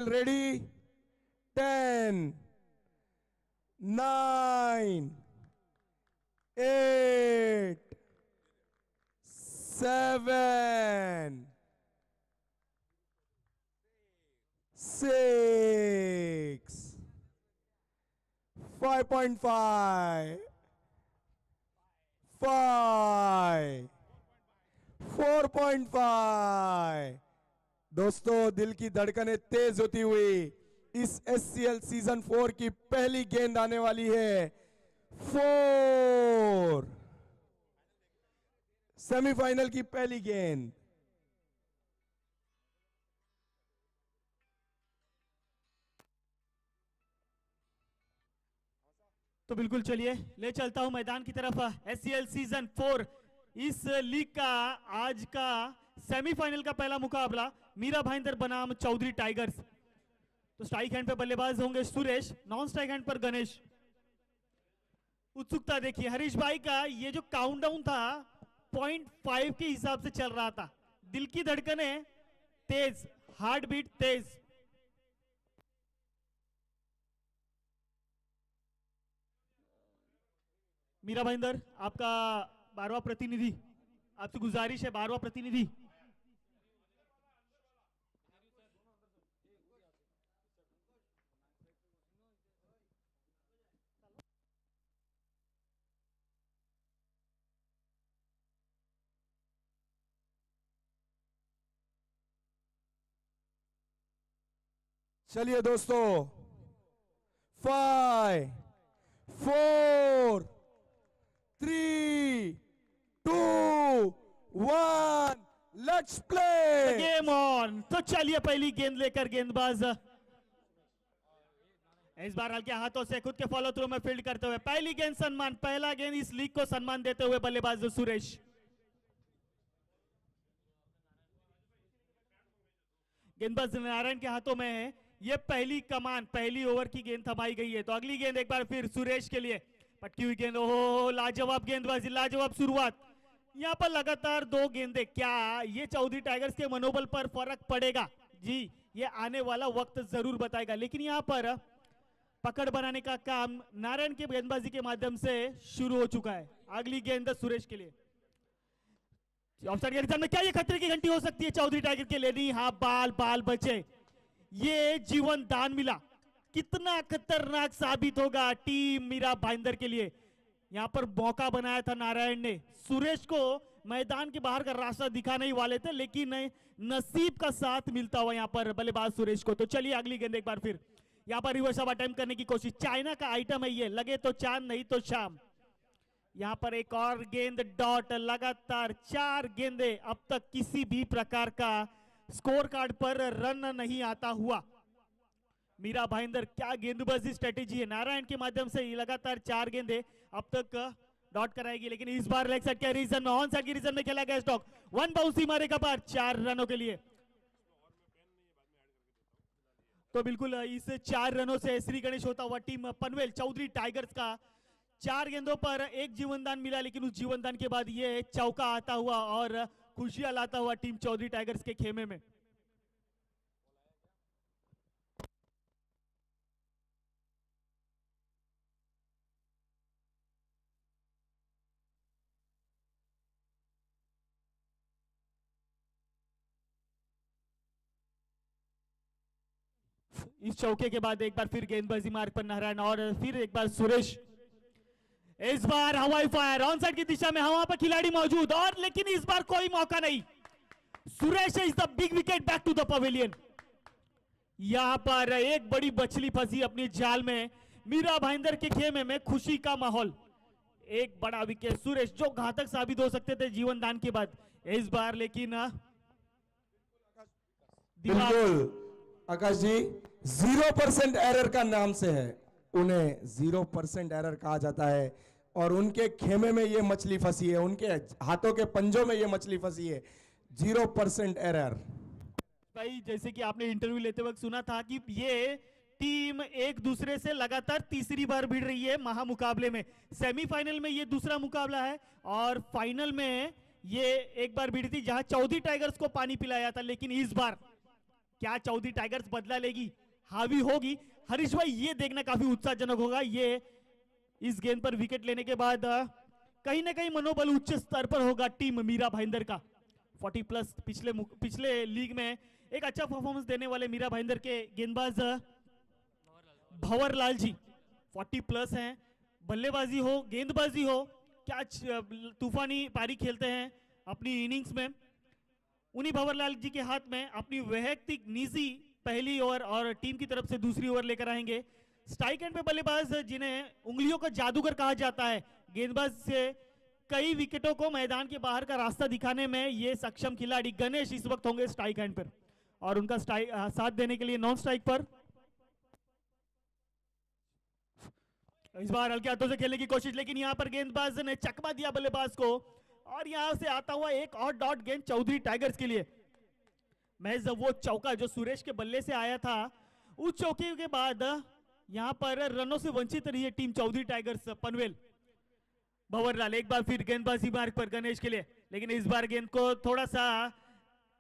Ready? 10, 9, 8, 7, 6, 5.5, 5, 4.5। दोस्तों, दिल की धड़कनें तेज होती हुई इस एससीएल सीजन 4 की पहली गेंद आने वाली है। 4 सेमीफाइनल की पहली गेंद। तो बिल्कुल चलिए ले चलता हूं मैदान की तरफ। एससीएल सीजन 4 इस लीग का आज का सेमीफाइनल का पहला मुकाबला मीरा भाईंदर बनाम चौधरी टाइगर्स। तो स्ट्राइक हैंड पे बल्लेबाज होंगे सुरेश, नॉन स्ट्राइक हैंड पर गणेश। उत्सुकता देखिए हरीश भाई का, ये जो काउंटडाउन था 0.5 के हिसाब से चल रहा था। दिल की धड़कनें तेज, हार्ट बीट तेज। मीरा भाईंदर आपका 12वां प्रतिनिधि, आपसे गुजारिश है 12वां प्रतिनिधि। चलिए दोस्तों, 5, 4, 3, 2, 1, लेट्स प्ले। Game on. तो चलिए पहली गेंद लेकर गेंदबाज इस बार हल्के हाथों से खुद के फॉलो थ्रू में फील्ड करते हुए पहली गेंद सम्मान, पहला गेंद इस लीग को सम्मान देते हुए बल्लेबाज सुरेश। गेंदबाज नारायण के हाथों में है ये पहली कमान, पहली ओवर की गेंद थमाई गई है। तो अगली गेंद एक बार फिर सुरेश के लिए, पटकी हुई गेंद। ओहो, लाजवाब गेंदबाजी, लाजवाब शुरुआत। यहां पर लगातार 2 गेंदें, क्या ये चौधरी टाइगर्स के मनोबल पर फर्क पड़ेगा? जी, ये आने वाला वक्त जरूर बताएगा। लेकिन यहां पर पकड़ बनाने का काम नारायण के गेंदबाजी के माध्यम से शुरू हो चुका है। अगली गेंद सुरेश के लिए। ऑफसाइड के रिजल्ट में क्या ये खतरे की घंटी हो सकती है चौधरी टाइगर के लिए? नहीं, हाँ, बाल बाल बचे, ये जीवन दान मिला। कितना खतरनाक साबित होगा टीम मीरा भाईंदर के लिए। यहां पर मौका बनाया था नारायण ने, सुरेश को मैदान के बाहर का रास्ता दिखाने ही वाले थे, लेकिन नसीब का साथ मिलता हुआ यहां पर बल्लेबाज सुरेश को। तो चलिए अगली गेंद एक बार फिर यहां पर रिवर्स अटेम्प्ट करने की कोशिश। चाइना का आइटम है ये, लगे तो चांद नहीं तो शाम। यहां पर एक और गेंद डॉट, लगातार 4 गेंदें, अब तक किसी भी प्रकार का स्कोर कार्ड पर रन नहीं आता हुआ। मीरा भाईंदर क्या गेंदबाजी स्ट्रेटेजी है, नारायण के माध्यम से लगातार 4 गेंदें अब तक डॉट कराएगी। लेकिन इस बार लेग साइड के रीजन में, ऑन साइड के रीजन में खेला गया स्टॉक, 1 बाउंसी मारेगा पार 4 रनों के लिए। तो बिल्कुल इस 4 रनों से श्री गणेश होता हुआ टीम पनवेल चौधरी टाइगर्स का 4 गेंदों पर 1 जीवनदान मिला। लेकिन उस जीवनदान के बाद ये चौका आता हुआ और खुशियां लाता हुआ टीम चौधरी टाइगर्स के खेमे में। इस चौके के बाद एक बार फिर गेंदबाजी मार्ग पर नारायण और फिर एक बार सुरेश। इस बार हवाई फायर, ऑन साइड की दिशा में हवा पर खिलाड़ी मौजूद, और लेकिन इस बार कोई मौका नहीं। Suresh is the big wicket back to the pavilion. यहां पर एक बड़ी बछली फंसी अपनी जाल में, मीरा भाईंदर के खेमे में खुशी का माहौल। एक बड़ा विकेट सुरेश, जो घातक साबित हो सकते थे जीवन दान के बाद, इस बार लेकिन बिल्कुल आकाश जी, 0% एरर का नाम से है, उन्हें 0% एरर कहा जाता है। और उनके खेमे में ये मछली फंसी है, उनके हाथों के पंजों में ये मछली फंसी है, 0% एरर। भाई जैसे कि आपने इंटरव्यू लेते वक्त सुना था कि ये टीम एक दूसरे से लगातार तीसरी बार भिड़ रही है महामुकाबले में। सेमीफाइनल में ये दूसरा मुकाबला है और फाइनल में ये एक बार भिड़ी थी जहां चौधरी टाइगर्स को पानी पिलाया था। लेकिन इस बार क्या चौधरी टाइगर्स बदला लेगी, हावी होगी? हरीश भाई ये देखना काफी उत्साहजनक होगा। ये इस गेंद पर विकेट लेने के बाद कहीं ना कहीं मनोबल उच्च स्तर पर होगा टीम मीरा भाईंदर का। 40 प्लस पिछले लीग में एक अच्छा परफॉर्मेंस देने वाले मीरा भाईंदर के गेंदबाज भंवरलाल जी 40 प्लस हैं। बल्लेबाजी हो, गेंदबाजी हो, क्या तूफानी पारी खेलते हैं अपनी इनिंग्स में। उन्हीं भंवरलाल जी के हाथ में अपनी वैयक्तिक निजी पहली ओवर और टीम की तरफ से दूसरी ओवर लेकर आएंगे। स्ट्राइक एंड पे बल्लेबाज जिन्हें उंगलियों का जादूगर कहा जाता है, गेंदबाज से कई विकेटों को मैदान के बाहर का रास्ता दिखाने में ये सक्षम खिलाड़ी गणेश इस वक्त होंगे स्ट्राइक एंड पर, और उनका साथ देने के लिए नॉन स्ट्राइक पर इस बार हल्के हाथों से खेलने की कोशिश, लेकिन यहां पर गेंदबाज ने चकमा दिया बल्लेबाज को, और यहां से आता हुआ एक और डॉट गेंद चौधरी टाइगर्स के लिए। महज वो चौका जो सुरेश के बल्ले से आया था, उस चौके के बाद यहां पर रनों से वंचित रही है टीम चौधरी टाइगर्स। पनवेल भंवरलाल एक बार फिर गेंदबाजी मार्ग पर गणेश के लिए, लेकिन इस बार गेंद को थोड़ा सा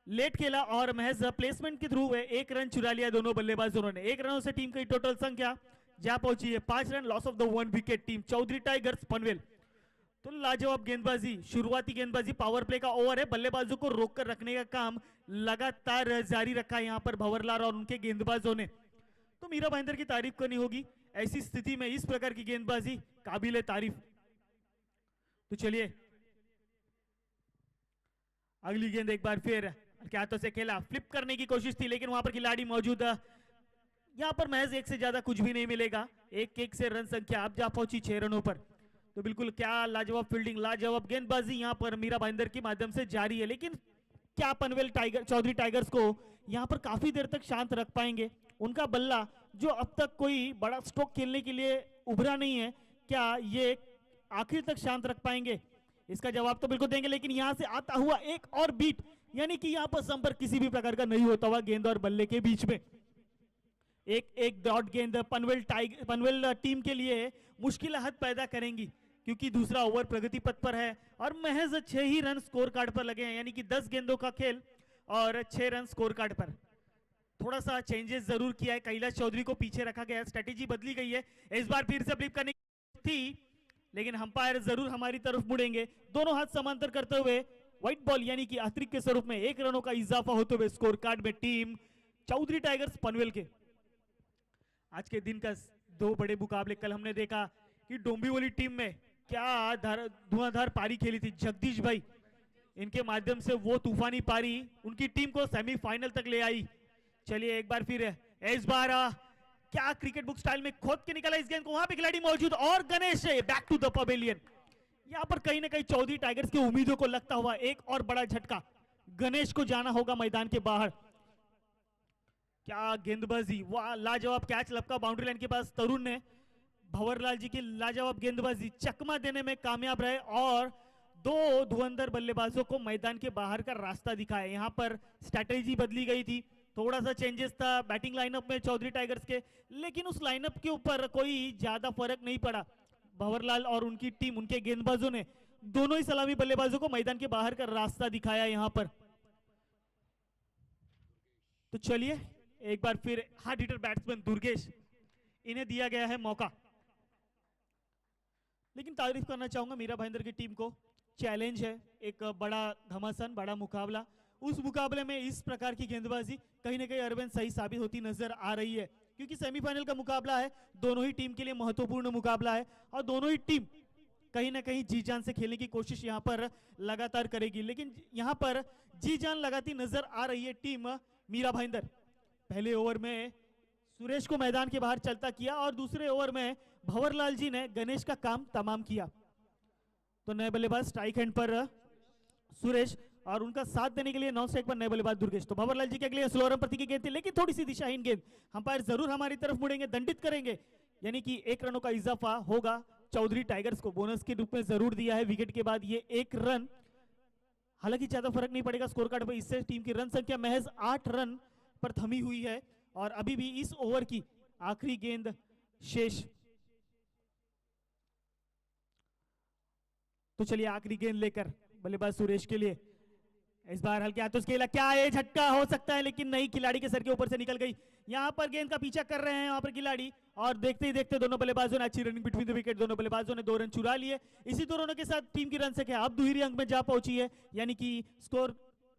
लेट खेला और महज प्लेसमेंट के थ्रू एक रन चुरा लिया दोनों बल्लेबाजों ने। 1 रनों से टीम की टोटल संख्या जा पहुंची है 5 run, loss of the 1 wicket team Chaudhary Tigers Panvel. तो लाजवाब गेंदबाजी, शुरुआती गेंदबाजी, पावर प्ले का ओवर है, बल्लेबाजों को रोककर रखने का काम लगातार जारी रखा है यहां पर भंवरलाल और उनके गेंदबाजों ने। तो मीरा भाईंदर की तारीफ करनी होगी, ऐसी स्थिति में इस प्रकार की गेंदबाजी काबिले तारीफ। तो चलिए अगली गेंद एक बार फिर हल्के हाथों से खेला, फ्लिप करने की कोशिश थी, लेकिन वहां पर खिलाड़ी मौजूद, यहां पर महज 1 से ज्यादा कुछ भी नहीं मिलेगा। 1-1 से रन संख्या अब जा पहुंची 6 रनों पर। तो बिल्कुल क्या लाजवाब फील्डिंग, लाजवाब गेंदबाजी यहां पर मीरा भाईंदर के माध्यम से जारी है, लेकिन क्या पनवेल चौधरी टाइगर्स को यहां पर काफी देर तक शांत रख पाएंगे? उनका बल्ला जो अब तक कोई बड़ा स्ट्रोक खेलने के लिए उभरा नहीं है, क्या ये आखिर तक शांत रख पाएंगे? इसका जवाब तो बिल्कुल देंगे, लेकिन यहां से आता हुआ एक और बीट, यानी कि यहां पर संपर्क किसी भी प्रकार का नहीं होता हुआ गेंद और बल्ले के बीच में। एक डॉट गेंद पनवेल टीम के लिए मुश्किल हद पैदा करेंगी, क्योंकि दूसरा ओवर प्रगति पथ पर है और महज 6 ही रन स्कोर कार्ड पर लगे हैं, यानी कि 10 गेंदों का खेल और 6 रन स्कोर कार्ड पर। थोड़ा सा चेंजेस जरूर किया है, कैलाश चौधरी को पीछे रखा गया, स्ट्रेटेजी बदली गई है। इस बार फिर से फ्लिप करने थी, लेकिन अंपायर जरूर हमारी तरफ मुड़ेंगे। दोनों हाथ समांतर करते हुए व्हाइट बॉल यानी कि अतिरिक्त के स्वरूप में 1 रनों का इजाफा होते हुए स्कोर कार्ड में टीम चौधरी टाइगर्स पनवेल के। आज के दिन का 2 बड़े मुकाबले, कल हमने देखा कि डोंबिवली टीम में क्या धुआंधार पारी खेली थी, जगदीश भाई इनके माध्यम से वो तूफानी पारी उनकी टीम को सेमीफाइनल तक ले आई। चलिए एक बार फिर इस बार क्या क्रिकेट बुक स्टाइल में खोद के निकाला इस गेंद को, वहां पे खिलाड़ी मौजूद और Ganesh back to the pavilion. यहां पर कहीं ना कहीं चौधरी टाइगर्स की उम्मीदों को लगता हुआ एक और बड़ा झटका, गणेश को जाना होगा मैदान के बाहर। क्या गेंदबाजी, वाह लाजवाब कैच लपका बाउंड्री लाइन के पास, तरुण ने भंवरलाल जी की लाजवाब गेंदबाजी चकमा देने में कामयाब रहे और 2 धुरंधर बल्लेबाजों को मैदान के बाहर का रास्ता दिखाया। यहां पर स्ट्रैटेजी बदली गई थी, थोड़ा सा चेंजेस था बैटिंग लाइनअप में चौधरी टाइगर्स के, लेकिन उस लाइनअप के ऊपर कोई ज्यादा फर्क नहीं पड़ा। भंवरलाल और उनकी टीम, उनके गेंदबाजों ने दोनों ही सलामी बल्लेबाजों को मैदान के बाहर का रास्ता दिखाया यहां पर। तो चलिए एक बार फिर हार्ड हिटर बैट्समैन दुर्गेश, इन्हें दिया गया है मौका। लेकिन तारीफ करना चाहूंगा मीरा भाईंदर की टीम को, चैलेंज है, एक बड़ा घमासान, बड़ा मुकाबला। उस मुकाबले में इस प्रकार की गेंदबाजी कहीं ना कहीं अरविंद सही साबित होती नजर आ रही है, क्योंकि सेमीफाइनल का मुकाबला है, दोनों ही टीम के लिए महत्वपूर्ण मुकाबला है और दोनों ही टीम कहीं ना कहीं जी जान से खेलने की कोशिश यहां पर लगातार करेगी। लेकिन यहां पर जी जान लगाती नजर आ रही है टीम मीरा भाईंदर। पहले ओवर में सुरेश को मैदान के बाहर चलता किया और दूसरे ओवर में भंवरलाल जी ने गणेश का काम तमाम किया। तो नए बल्लेबाज स्ट्राइक हैंड पर सुरेश और उनका साथ देने के लिए नॉन स्ट्राइक पर नए बल्लेबाज दुर्गेश। तो भंवरलाल जी के अगले स्लोअर प्रति की गेंद थी, लेकिन थोड़ी सी दिशाहीन गेंद, अंपायर जरूर हमारी तरफ मुड़ेंगे, दंडित करेंगे, यानी कि 1 रनों का इजाफा होगा चौधरी टाइगर्स को। बोनस के रूप में जरूर दिया है विकेट के बाद ये 1 रन, हालांकि ज्यादा फर्क नहीं पड़ेगा स्कोर कार्ड पर, इससे टीम की रन संख्या महज 8 रन पर थमी हुई है और अभी भी इस ओवर की आखिरी गेंद शेष। तो चलिए आखिरी गेंद लेकर बल्लेबाज सुरेश के लिए इस बार हल्के हाथों से खेला, क्या ये झटका हो सकता है, लेकिन नहीं, खिलाड़ी के सर के ऊपर से निकल गई। यहाँ पर गेंद का पीछा कर रहे हैं यहाँ पर खिलाड़ी, और देखते ही देखते दोनों बल्लेबाजों ने अच्छी रनिंग बिटवीन द विकेट, दोनों बल्लेबाजों ने 2 रन चुरा लिए। इसी 2 रनों के साथ टीम की रन संख्या अब दुहरी अंक में जा पहुंची है, यानी कि स्कोर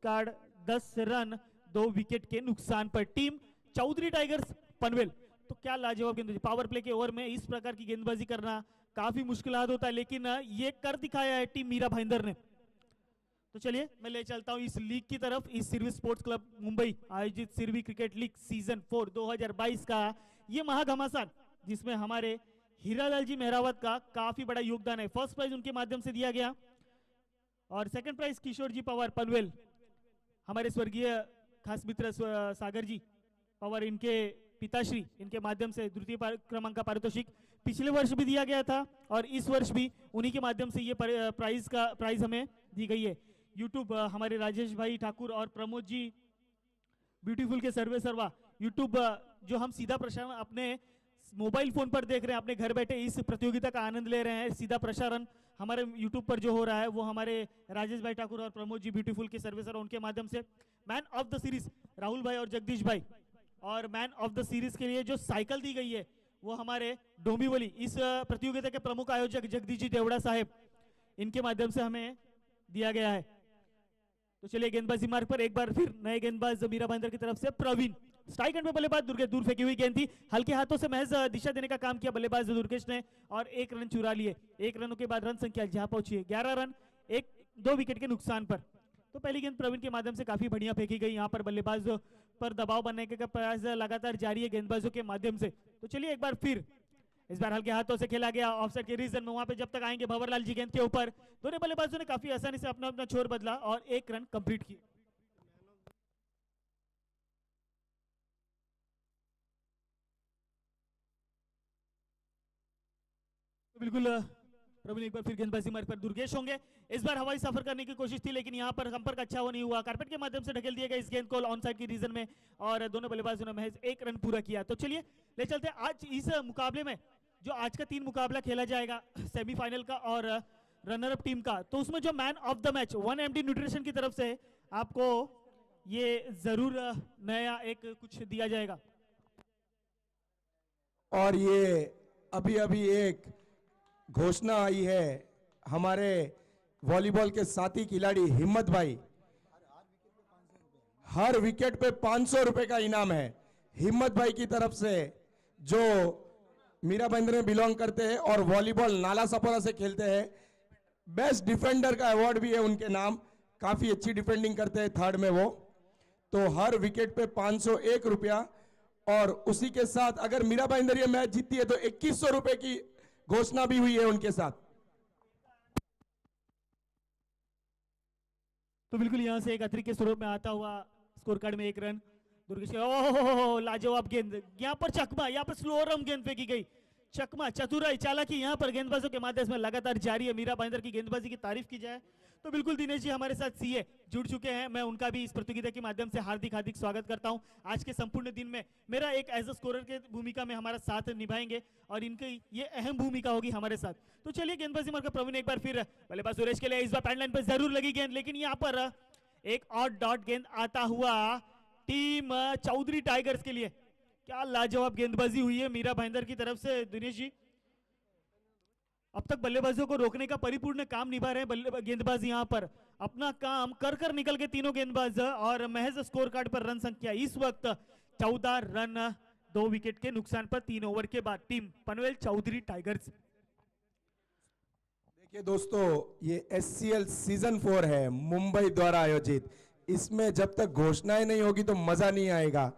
कार्ड 10 रन 2 विकेट के नुकसान पर। Team Chaudhary Tigers Panvel. तो क्या लाजवाब गेंदबाजी, पावर प्ले के ओवर में इस प्रकार की गेंदबाजी करना काफी मुश्किल होता है, लेकिन ये कर दिखाया है टीम मीरा भाईंदर ने। तो चलिए मैं ले चलता हूं इस लीग की तरफ। इस सिरवी स्पोर्ट्स क्लब मुंबई आयोजित सिरवी क्रिकेट लीग सीजन 4 2022 का ये महाघमासान, जिसमें हमारे हीरालाल जी मेहरावत का काफी बड़ा योगदान है। फर्स्ट प्राइज उनके माध्यम से दिया गया, और सेकंड प्राइज किशोर जी पवार पनवेल, हमारे स्वर्गीय खास मित्र सागर जी पवार, इनके पिताश्री, इनके माध्यम से द्वितीय क्रमांक का पारितोषिक पिछले वर्ष भी दिया गया था, और इस वर्ष भी उन्हीं के माध्यम से ये प्राइज हमें दी गई है। यूट्यूब हमारे राजेश भाई ठाकुर और प्रमोद जी ब्यूटीफुल के सर्वे सर्वा यूट्यूब जो हम सीधा प्रसारण अपने मोबाइल फोन पर देख रहे हैं, अपने घर बैठे इस प्रतियोगिता का आनंद ले रहे हैं। सीधा प्रसारण हमारे यूट्यूब पर जो हो रहा है वो हमारे राजेश भाई ठाकुर और प्रमोद जी ब्यूटीफुल के सर्वे सर्वा, उनके माध्यम से man of the series Rahul भाई और जगदीश भाई, और मैन ऑफ द सीरीज के लिए जो साइकिल दी गई है वो हमारे डोंबिवली इस प्रतियोगिता के प्रमुख आयोजक जगदीश जी देवड़ा साहेब, इनके माध्यम से हमें दिया गया है। तो चलिए गेंदबाजी मार्ग पर एक बार फिर नए गेंदबाज मीरा भाईंदर की तरफ से प्रवीण। स्ट्राइक एंड पे बल्लेबाज दुर्गेश, दूर फेंकी हुई गेंद थी, हल्के हाथों से महज दिशा देने का काम किया बल्लेबाज दुर्गेश ने, और 1 रन चुरा लिए। 1 रनों के बाद रन संख्या जहां पहुंची है 11 रन 2 विकेट के नुकसान पर। तो पहली गेंद प्रवीण के माध्यम से काफी बढ़िया फेंकी गई, यहाँ पर बल्लेबाज पर दबाव बनने का प्रयास लगातार जारी है गेंदबाजों के माध्यम से। तो चलिए एक बार फिर इस बार हल्के हाथों से खेला गया ऑफसाइड के रीजन में, वहां पे जब तक आएंगे भंवरलाल जी गेंद के ऊपर, दोनों बल्लेबाजों ने काफी आसानी से अपना अपना छोर बदला और 1 रन कंप्लीट किए। तो बिल्कुल प्रवीण एक बार फिर गेंदबाजी मार्ग पर दुर्गेश होंगे। इस बार हवाई सफर करने की कोशिश थी, लेकिन यहाँ पर संपर्क अच्छा नहीं हुआ, कारपेट के माध्यम से ढकेल दिया गया इस गेंद को ऑन साइड की रीजन में, और दोनों बल्लेबाजों ने महज 1 रन पूरा किया। तो चलिए ले चलते आज इस मुकाबले में, जो आज का 3 मुकाबला खेला जाएगा सेमीफाइनल का और रनर अप टीम का, तो उसमें जो man of the match 1MD nutrition की तरफ से आपको ये जरूर नया एक कुछ दिया जाएगा। और ये अभी अभी एक घोषणा आई है, हमारे वॉलीबॉल के साथी खिलाड़ी हिम्मत भाई, हर विकेट पे 500 रुपए का इनाम है हिम्मत भाई की तरफ से, जो मीरा भाईंदर में बिलोंग करते हैं और वॉलीबॉल नाला सपोरा से खेलते हैं। बेस्ट डिफेंडर का अवार्ड भी है उनके नाम, काफी अच्छी डिफेंडिंग करते हैं, 3rd में वो। तो हर विकेट पे 501 रुपया, और उसी के साथ अगर मीरा भाईंदर ये मैच जीतती है तो 2100 रुपए की घोषणा भी हुई है उनके साथ। तो बिल्कुल यहां से एक अतिरिक्त के स्वरूप में आता हुआ स्कोर कार्ड में 1 रन दुर्गेश। ओह लाजवाब गेंद, यहाँ पर चकमा, यहाँ पर स्लो रम गेंद फेंकी गई, चकमा चतुराई चालाकी यहाँ पर गेंदबाजों के माध्यम से लगातार जारी है। मीरा भाईंदर की गेंदबाजी की तारीफ की जाए तो बिल्कुल दिनेश जी हमारे साथ सीए जुड़ चुके हैं, मैं उनका भी इस प्रतियोगिता के माध्यम से हार्दिक हार्दिक स्वागत करता हूं। आज के संपूर्ण दिन में मेरा एक एज अ स्कोरर के भूमिका में हमारा साथ निभाएंगे, और इनकी ये अहम भूमिका होगी हमारे साथ। तो चलिए गेंदबाजी मार्ग प्रवीण एक बार फिर बल्लेबाज सुरेश के लिए, इस बार पैडलाइन पर जरूर लगी गेंद, लेकिन यहाँ पर एक ऑड डॉट गेंद आता हुआ टीम चौधरी टाइगर्स के लिए। क्या लाजवाब गेंदबाजी हुई है मीरा भाईंदर की तरफ से दिनेश जी। अब तक बल्लेबाजों को रोकने का परिपूर्ण काम निभा रहे हैं गेंदबाज, यहाँ पर अपना काम कर कर निकल के तीनों गेंदबाज, और महज स्कोर कार्ड पर रन संख्या इस वक्त 14 रन 2 विकेट के नुकसान पर 3 ओवर के बाद टीम पनवेल चौधरी टाइगर्स। देखिए दोस्तों, ये SCL सीजन 4 है मुंबई द्वारा आयोजित, इसमें जब तक घोषणाएं नहीं होगी तो मजा नहीं आएगा।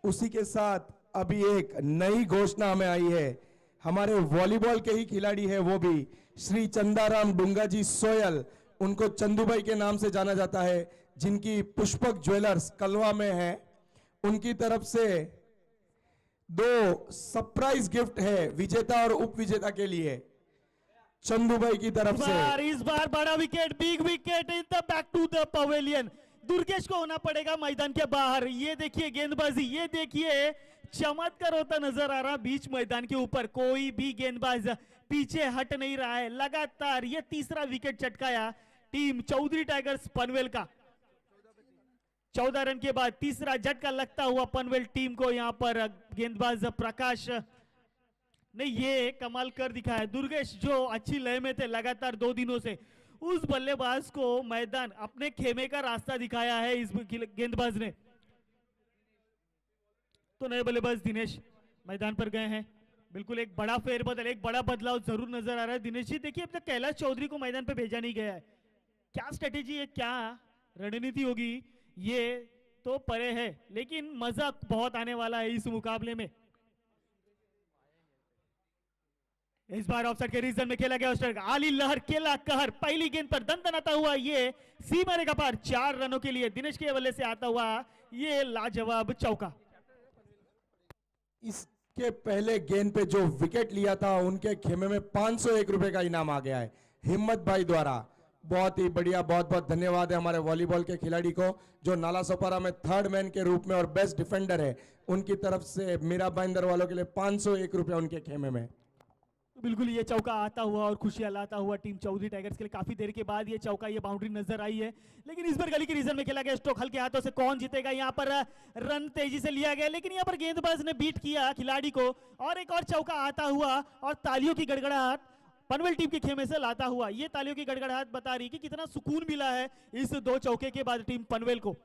उसी के साथ अभी एक नई घोषणा हमें आई है, हमारे वॉलीबॉल के ही खिलाड़ी है वो भी, श्री चंदाराम डुंगा जी सोयल, उनको चंदू भाई के नाम से जाना जाता है, जिनकी पुष्पक ज्वेलर्स कलवा में है, उनकी तरफ से 2 सरप्राइज गिफ्ट है विजेता और उप विजेता के लिए चंदू भाई की तरफ से। इस बार बड़ा wicket, big wicket in the back to the pavilion. Durgesh को होना पड़ेगा मैदान के बाहर। ये देखिए गेंदबाजी, ये देखिए चमत्कार होता नजर आ रहा बीच मैदान के ऊपर, कोई भी गेंदबाज पीछे हट नहीं रहा है, लगातार ये तीसरा विकेट चटकाया टीम चौधरी टाइगर्स पनवेल का। 14 रन के बाद तीसरा झटका लगता हुआ पनवेल टीम को यहां पर गेंदबाज प्रकाश ने ये कमाल कर दिखाया। दुर्गेश जो अच्छी लय में थे लगातार 2 दिनों से, उस बल्लेबाज को मैदान अपने खेमे का रास्ता दिखाया है इस गेंदबाज ने। तो नए बल्लेबाज दिनेश मैदान पर गए हैं। बिल्कुल एक बड़ा फेरबदल, एक बड़ा बदलाव जरूर नजर आ रहा है। दिनेश जी देखिए, अब तक कैलाश चौधरी को मैदान पे भेजा नहीं गया है। क्या स्ट्रेटेजी है, क्या रणनीति होगी, ये तो परे है, लेकिन मजा बहुत आने वाला है इस मुकाबले में। इस बार ऑफसाइड के रीजन में खेला गया स्ट्राइक। आली लहर केला कहर, पहली गेंद पर दंदनाता हुआ ये सीमा रेखा पार 4 रनों के लिए दिनेश के बल्ले से आता हुआ ये लाजवाब चौका। इसके पहले गेंद पे जो विकेट लिया था उनके खेमे में 501 रुपए का इनाम आ गया है हिम्मत भाई द्वारा। बहुत ही बढ़िया, बहुत बहुत धन्यवाद है हमारे वॉलीबॉल के खिलाड़ी को जो नाला सोपारा में 3rd मैन के रूप में और बेस्ट डिफेंडर है। उनकी तरफ से मीरा भाईंदर वालों के लिए 501 रुपए उनके खेमे में। बिल्कुल ये चौका आता हुआ और खुशियां लाता हुआ टीम चौधरी टाइगर्स के लिए। काफी देर के बाद ये चौका, ये बाउंड्री नजर आई है, लेकिन इस बार गली के रीजन में खेला गया स्ट्रोक। हल्के हाथों से कौन जीतेगा, यहाँ पर रन तेजी से लिया गया, लेकिन यहाँ पर गेंदबाज ने बीट किया खिलाड़ी को और एक और चौका आता हुआ और तालियों की गड़गड़ाहट पनवेल टीम के खेमे से लाता हुआ। ये तालियों की गड़गड़ाहट बता रही कि कितना सुकून मिला है इस 2 चौके के बाद टीम पनवेल को।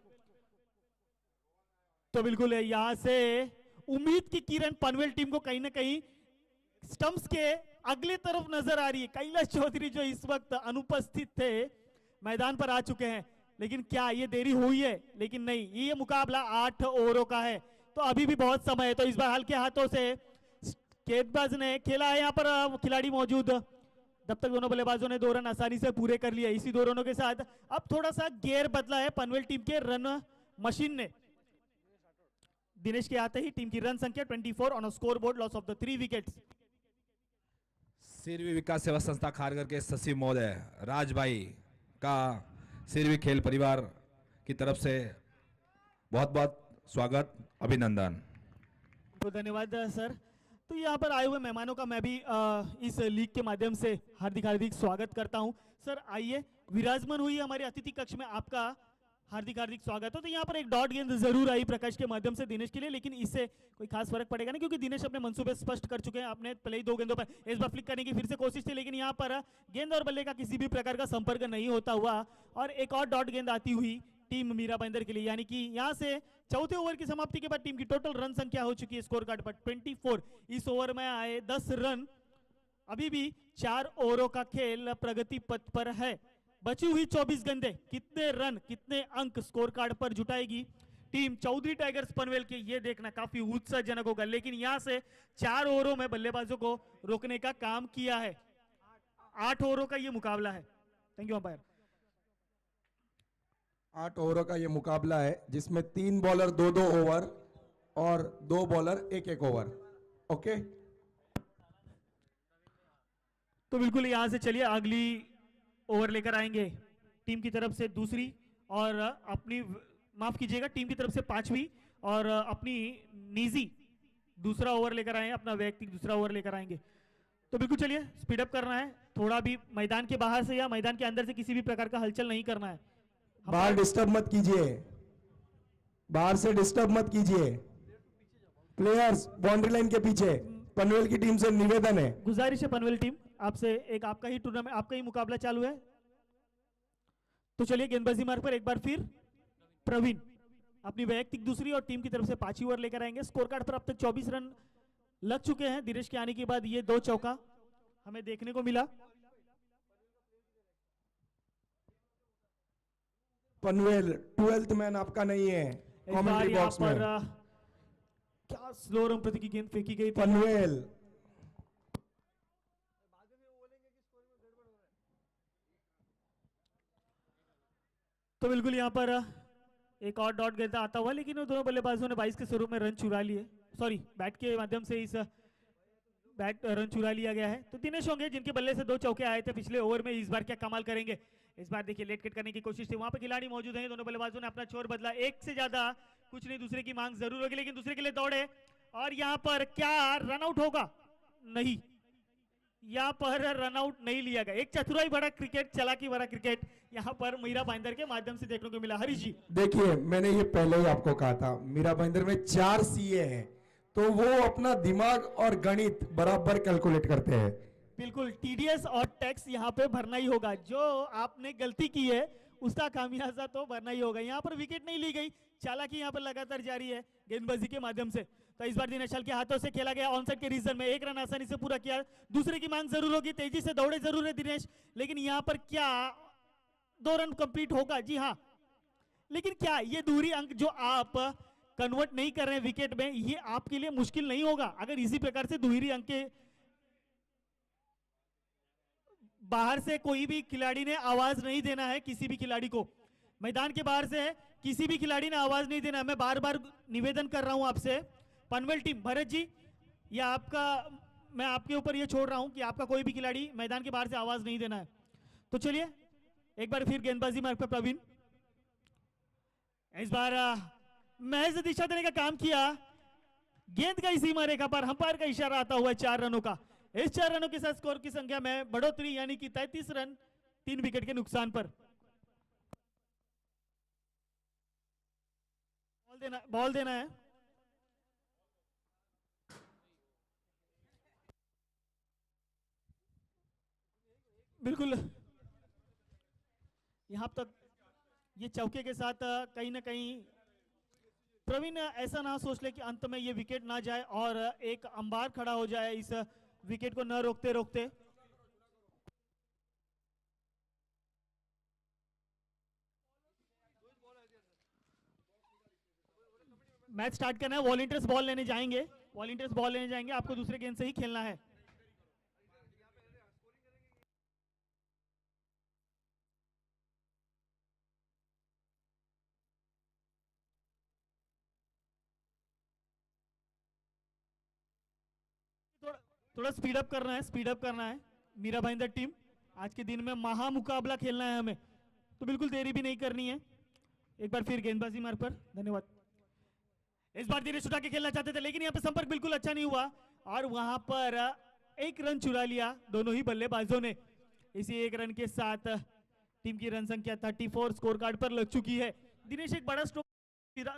तो बिल्कुल यहां से उम्मीद की किरण पनवेल टीम को कहीं ना कहीं स्टंप्स के अगले तरफ नजर आ रही है। कैलाश चौधरी जो इस वक्त अनुपस्थित थे मैदान पर आ चुके हैं, लेकिन क्या ये देरी हुई है? लेकिन नहीं, ये मुकाबला 8 ओवरों का है, तो अभी भी बहुत समय है। तो इस बार हल्के हाथों से गेंदबाज ने खेला है, यहाँ पर खिलाड़ी मौजूद, जब तक दोनों बल्लेबाजों ने 2 रन आसानी से पूरे कर लिए। इसी 2 रनों के साथ अब थोड़ा सा गेयर बदला है पनवेल टीम के रन मशीन ने। दिनेश के आते ही टीम की रन संख्या 24 on scoreboard, loss of the 3 wickets. Sirvi Vikas Seva Sanstha Kharghar के सचिव महोदय राज भाई का सिरवी खेल परिवार की तरफ से बहुत बहुत स्वागत, अभिनंदन। तो धन्यवाद सर। तो यहाँ पर आए हुए मेहमानों का मैं भी इस लीग के माध्यम से हार्दिक हार्दिक स्वागत करता हूँ। सर आइए, विराजमान हुई हमारे अतिथि कक्ष में, आपका हार्दिक हार्दिक स्वागत हो। तो यहाँ पर एक डॉट गेंद जरूर आई प्रकाश के माध्यम से दिनेश के लिए, लेकिन इससे कोई खास फर्क पड़ेगा नहीं क्योंकि दिनेश अपने मंसूबे स्पष्ट कर चुके हैं। आपने पहले ही 2 गेंदों पर इस बार फ्लिक करने की फिर से कोशिश थी, लेकिन यहाँ पर गेंद और बल्ले का किसी भी प्रकार का संपर्क नहीं होता हुआ और एक और डॉट गेंद आती हुई टीम मीरा भाईंदर के लिए, यानी कि यहाँ से चौथे ओवर की समाप्ति के बाद टीम की टोटल रन संख्या हो चुकी है स्कोर कार्ड पर 24। इस ओवर में आए 10 रन। अभी भी 4 ओवरों का खेल प्रगति पथ पर है। बची हुई 24 गेंदें कितने रन, कितने अंक स्कोर कार्ड पर जुटाएगी टीम चौधरी टाइगर्स पनवेल के, ये देखना काफी उत्साहजनक होगा। लेकिन यहां से 4 ओवरों में बल्लेबाजों को रोकने का काम किया है। 8 ओवरों का ये मुकाबला है। Thank you umpire. 8 ओवरों का ये मुकाबला है जिसमें 3 बॉलर 2-2 ओवर और 2 बॉलर 1-1 ओवर। ओके, तो बिल्कुल यहां से चलिए अगली ओवर लेकर आएंगे टीम की तरफ से दूसरी और अपनी, माफ कीजिएगा, टीम की तरफ से 5वीं और अपनी निजी दूसरा ओवर लेकर आए, अपना वैयक्तिक दूसरा ओवर लेकर आएंगे। तो बिल्कुल चलिए, स्पीड अप करना है थोड़ा भी, मैदान के बाहर से या मैदान के अंदर से किसी भी प्रकार का हलचल नहीं करना है। बाहर डिस्टर्ब मत कीजिए, बाहर से डिस्टर्ब मत कीजिए। प्लेयर्स बाउंड्री लाइन के पीछे। पनवेल की टीम से निवेदन है, गुजारिश है पनवेल टीम आपसे, एक आपका ही टूर्नामेंट, आपका ही मुकाबला चालू है। तो चलिए गेंदबाजी मार्ग पर एक बार फिर प्रवीण अपनी वैयक्तिक दूसरी और टीम की तरफ से 5वीं ओवर लेकर आएंगे। स्कोर कार्ड पर अब तक 24 रन लग चुके हैं। दिनेश के आने के बाद ये 2 चौका हमें देखने को मिला। पनवेल 12th मैन आपका नहीं है कमेंट्री बॉक्स में। क्या स्लो रन प्रति की गेंद फेंकी गई थी। पनवेल तो बिल्कुल यहाँ पर एक और डॉट गेंद आता हुआ, लेकिन दोनों बल्लेबाजों ने 22 के स्वरूप में रन चुरा लिए, सॉरी बैट के माध्यम से इस बैट रन चुरा लिया गया है। तो दिनेश होंगे जिनके बल्ले से 2 चौके आए थे पिछले ओवर में, इस बार क्या कमाल करेंगे। इस बार देखिए लेट किट करने की कोशिश थी, वहां पे खिलाड़ी मौजूद हैं, दोनों बल्लेबाजों ने अपना छोर बदला। एक से ज्यादा कुछ नहीं, दूसरे की मांग जरूर होगी, लेकिन दूसरे के लिए दौड़े और यहाँ पर क्या रन आउट होगा? नहीं, यहाँ पर रन आउट नहीं लिया गया। एक चतुराई भरा क्रिकेट, चालाकी भरा क्रिकेट यहाँ पर मीरा भाईंदर के माध्यम से देखने को मिला। हरीश जी, देखिए, मैंने ये पहले ही आपको कहा था, मीरा भाईंदर में 4 सीए हैं, तो वो अपना दिमाग और गणित बराबर कैलकुलेट करते हैं। बिल्कुल टीडीएस और टैक्स यहाँ पे भरना ही होगा। जो आपने गलती की है उसका खामियाजा तो भरना ही होगा। यहाँ पर विकेट नहीं ली गई, चालाकी यहाँ पर लगातार जारी है गेंदबाजी के माध्यम से। तो इस बार दिनेश हल के हाथों से खेला गया ऑनसाइड के रीजन में, एक रन आसानी से पूरा किया। दूसरे की मांग जरूर होगी, तेजी से दौड़े जरूर है दिनेश, लेकिन यहाँ पर क्या 2 रन कंप्लीट होगा? जी हाँ, लेकिन क्या ये दूरी अंक जो आप कन्वर्ट नहीं कर रहे हैं विकेट में, ये आपके लिए मुश्किल नहीं होगा? अगर इसी प्रकार से दूरी अंक के बाहर से कोई भी खिलाड़ी ने आवाज नहीं देना है, किसी भी खिलाड़ी को मैदान के बाहर से किसी भी खिलाड़ी ने आवाज नहीं देना है। मैं बार बार निवेदन कर रहा हूं आपसे, पनवेल टीम, भरत जी, ये आपका, मैं आपके ऊपर ये छोड़ रहा हूं कि आपका कोई भी खिलाड़ी मैदान के बाहर से आवाज नहीं देना है। तो चलिए एक बार फिर गेंदबाजी मार्ग पर प्रवीण, इस बार महज दिशा देने का काम किया, गेंद का सीमा रेखा पर अंपायर का इशारा आता हुआ 4 रनों का। इस 4 रनों के साथ स्कोर की संख्या में बढ़ोतरी, यानी कि 33 रन 3 विकेट के नुकसान पर। बॉल देना है। बिल्कुल यहां तक ये चौके के साथ कहीं ना कहीं प्रवीण ऐसा ना सोच ले कि अंत में ये विकेट ना जाए और एक अंबार खड़ा हो जाए इस विकेट को न रोकते रोकते। मैच स्टार्ट करना है, वॉलंटियर्स बॉल लेने जाएंगे, वॉलंटियर्स बॉल लेने जाएंगे, आपको दूसरे गेंद से ही खेलना है। थोड़ा स्पीड अप करना है, स्पीड अप करना है। मीरा भाईंदर टीम, आज के दिन में महा मुकाबला खेलना है हमें, तो बिल्कुल देरी भी नहीं करनी है। एक बार फिर गेंदबाजी मार्ग पर, धन्यवाद। इस बार दिनेश उठा के खेलना चाहते थे, लेकिन यहाँ पे संपर्क बिल्कुल अच्छा नहीं हुआ और वहां पर 1 रन चुरा लिया दोनों ही बल्लेबाजों ने। इसी 1 रन के साथ टीम की रन संख्या 34 स्कोर कार्ड पर लग चुकी है। दिनेश एक बड़ा स्ट्रोक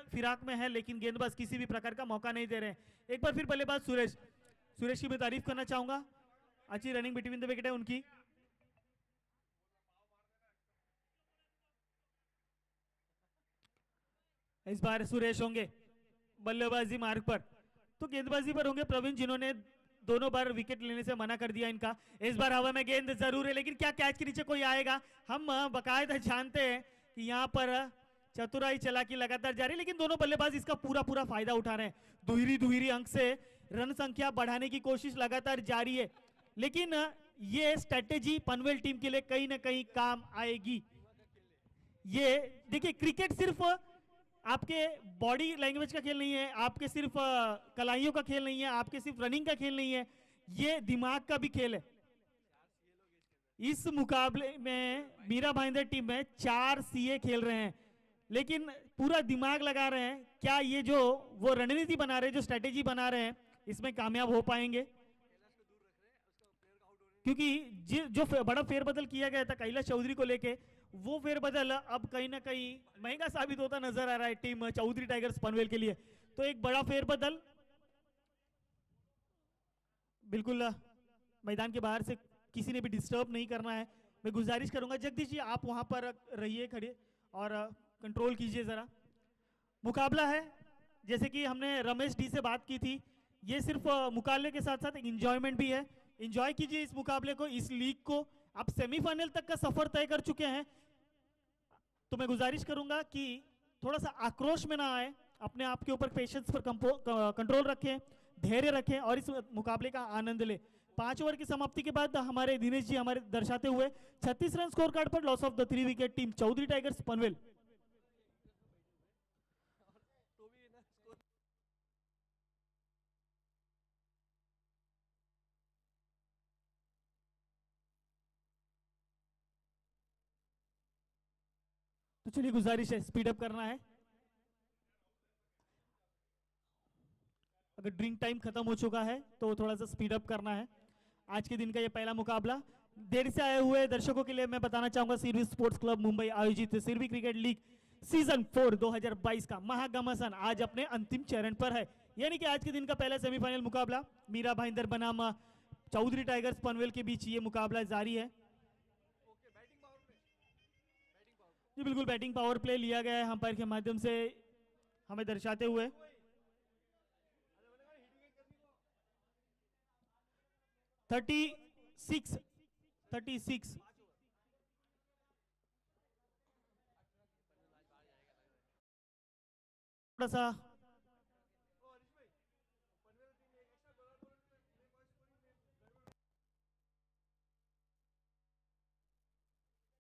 फिराक में है, लेकिन गेंदबाज किसी भी प्रकार का मौका नहीं दे रहे हैं। एक बार फिर बल्लेबाज सुरेश, सुरेश की मैं तारीफ करना चाहूंगा, अच्छी रनिंग बिटवीन द विकेट है उनकी। इस बार सुरेश होंगे बल्लेबाजी मार्ग पर, तो गेंदबाजी पर होंगे प्रवीण, जिन्होंने दोनों बार विकेट लेने से मना कर दिया इनका। इस बार हवा में गेंद जरूर है, लेकिन क्या कैच के नीचे कोई आएगा? हम बाकायदा जानते हैं कि यहाँ पर चतुराई चालाकी लगातार जारी, लेकिन दोनों बल्लेबाज इसका पूरा फायदा उठा रहे हैं। दुहरी अंक से रन संख्या बढ़ाने की कोशिश लगातार जारी है, लेकिन ये स्ट्रेटेजी पनवेल टीम के लिए कहीं ना कहीं काम आएगी। ये देखिए, क्रिकेट सिर्फ आपके बॉडी लैंग्वेज का खेल नहीं है, आपके सिर्फ कलाइयों का खेल नहीं है, आपके सिर्फ रनिंग का खेल नहीं है, ये दिमाग का भी खेल है। इस मुकाबले में मीरा भाईंदर टीम में 4 सीए खेल रहे हैं, लेकिन पूरा दिमाग लगा रहे हैं। क्या ये जो वो रणनीति बना रहे हैं, जो स्ट्रेटेजी बना रहे हैं, इसमें कामयाब हो पाएंगे? क्योंकि जो बड़ा फेरबदल किया गया था कैलाश चौधरी को लेके, वो फेरबदल अब कहीं ना कहीं महंगा साबित होता नजर आ रहा है टीम चौधरी टाइगर्स पनवेल के लिए। तो एक बड़ा फेरबदल, बिल्कुल मैदान के बाहर से किसी ने भी डिस्टर्ब नहीं करना है। मैं गुजारिश करूंगा जगदीश जी, आप वहां पर रहिए खड़े और कंट्रोल कीजिए जरा। मुकाबला है, जैसे कि हमने रमेश डी से बात की थी, ये सिर्फ मुकाबले के साथ साथ एक एंजॉयमेंट भी है। एंजॉय कीजिए इस मुकाबले को, इस लीग को। आप सेमीफाइनल तक का सफर तय कर चुके हैं, तो मैं गुजारिश करूंगा कि थोड़ा सा आक्रोश में ना आए, अपने आप के ऊपर पेशेंस पर कंट्रोल रखें, धैर्य रखें और इस मुकाबले का आनंद लें। 5 ओवर की समाप्ति के बाद हमारे दिनेश जी हमारे दर्शाते हुए 36 रन स्कोर कार्ड पर loss of the 3 wicket team Chaudhary Tigers Panvel. तो चलिए, गुजारिश है स्पीड अप करना है। अगर ड्रिंक टाइम खत्म हो चुका है तो थोड़ा सा स्पीड अप करना है। आज के दिन का ये पहला मुकाबला। देर से आए हुए दर्शकों के लिए मैं बताना चाहूंगा सिरवी स्पोर्ट्स क्लब मुंबई आयोजित सिरवी क्रिकेट लीग सीजन 4 2022 का महाघमासान आज अपने अंतिम चरण पर है। यानी कि आज के दिन का पहला सेमीफाइनल मुकाबला मीरा भाईंदर बनाम चौधरी टाइगर्स पनवेल के बीच ये मुकाबला जारी है। जी बिल्कुल, बैटिंग पावर प्ले लिया गया है अंपायर के माध्यम से हमें दर्शाते हुए। थर्टी सिक्स थोड़ा सा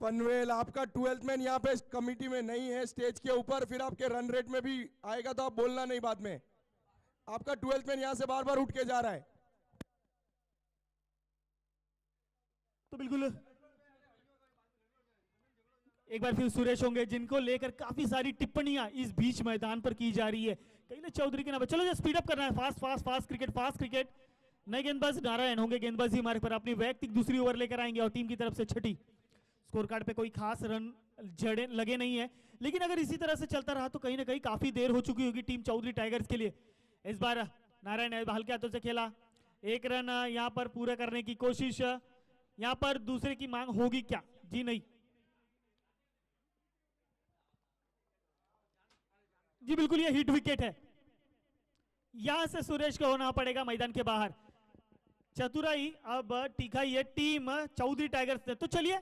पनवेल आपका 12th मैन यहाँ पे कमिटी में नहीं है स्टेज के ऊपर, फिर आपके रन रेट में भी आएगा तो आप बोलना नहीं बाद में। आपका 12th मैन यहाँ से बार बार उठ के जा रहा है। तो बिल्कुल एक बार फिर सुरेश होंगे जिनको लेकर काफी सारी टिप्पणियां इस बीच मैदान पर की जा रही है। कैलाश चौधरी के नाम चलो जो स्पीड अप करना है, फास्ट क्रिकेट। नए गेंदबाज नारायण होंगे गेंदबाजी मार्ग पर, अपनी वैयक्तिक दूसरी ओवर लेकर आएंगे और टीम की तरफ से छठी। स्कोर कार्ड पे कोई खास रन जड़े लगे नहीं है, लेकिन अगर इसी तरह से चलता रहा तो कहीं ना कहीं काफी देर हो चुकी होगी टीम चौधरी टाइगर्स के लिए। इस बार नारायण हल्के हाथों से खेला, एक रन यहाँ पर पूरा करने की कोशिश, यहाँ पर दूसरे की मांग होगी क्या? जी नहीं, जी बिल्कुल ये हिट विकेट है। यहां से सुरेश को होना पड़ेगा मैदान के बाहर। चतुराई अब टिकाई है टीम चौधरी टाइगर्स ने। तो चलिए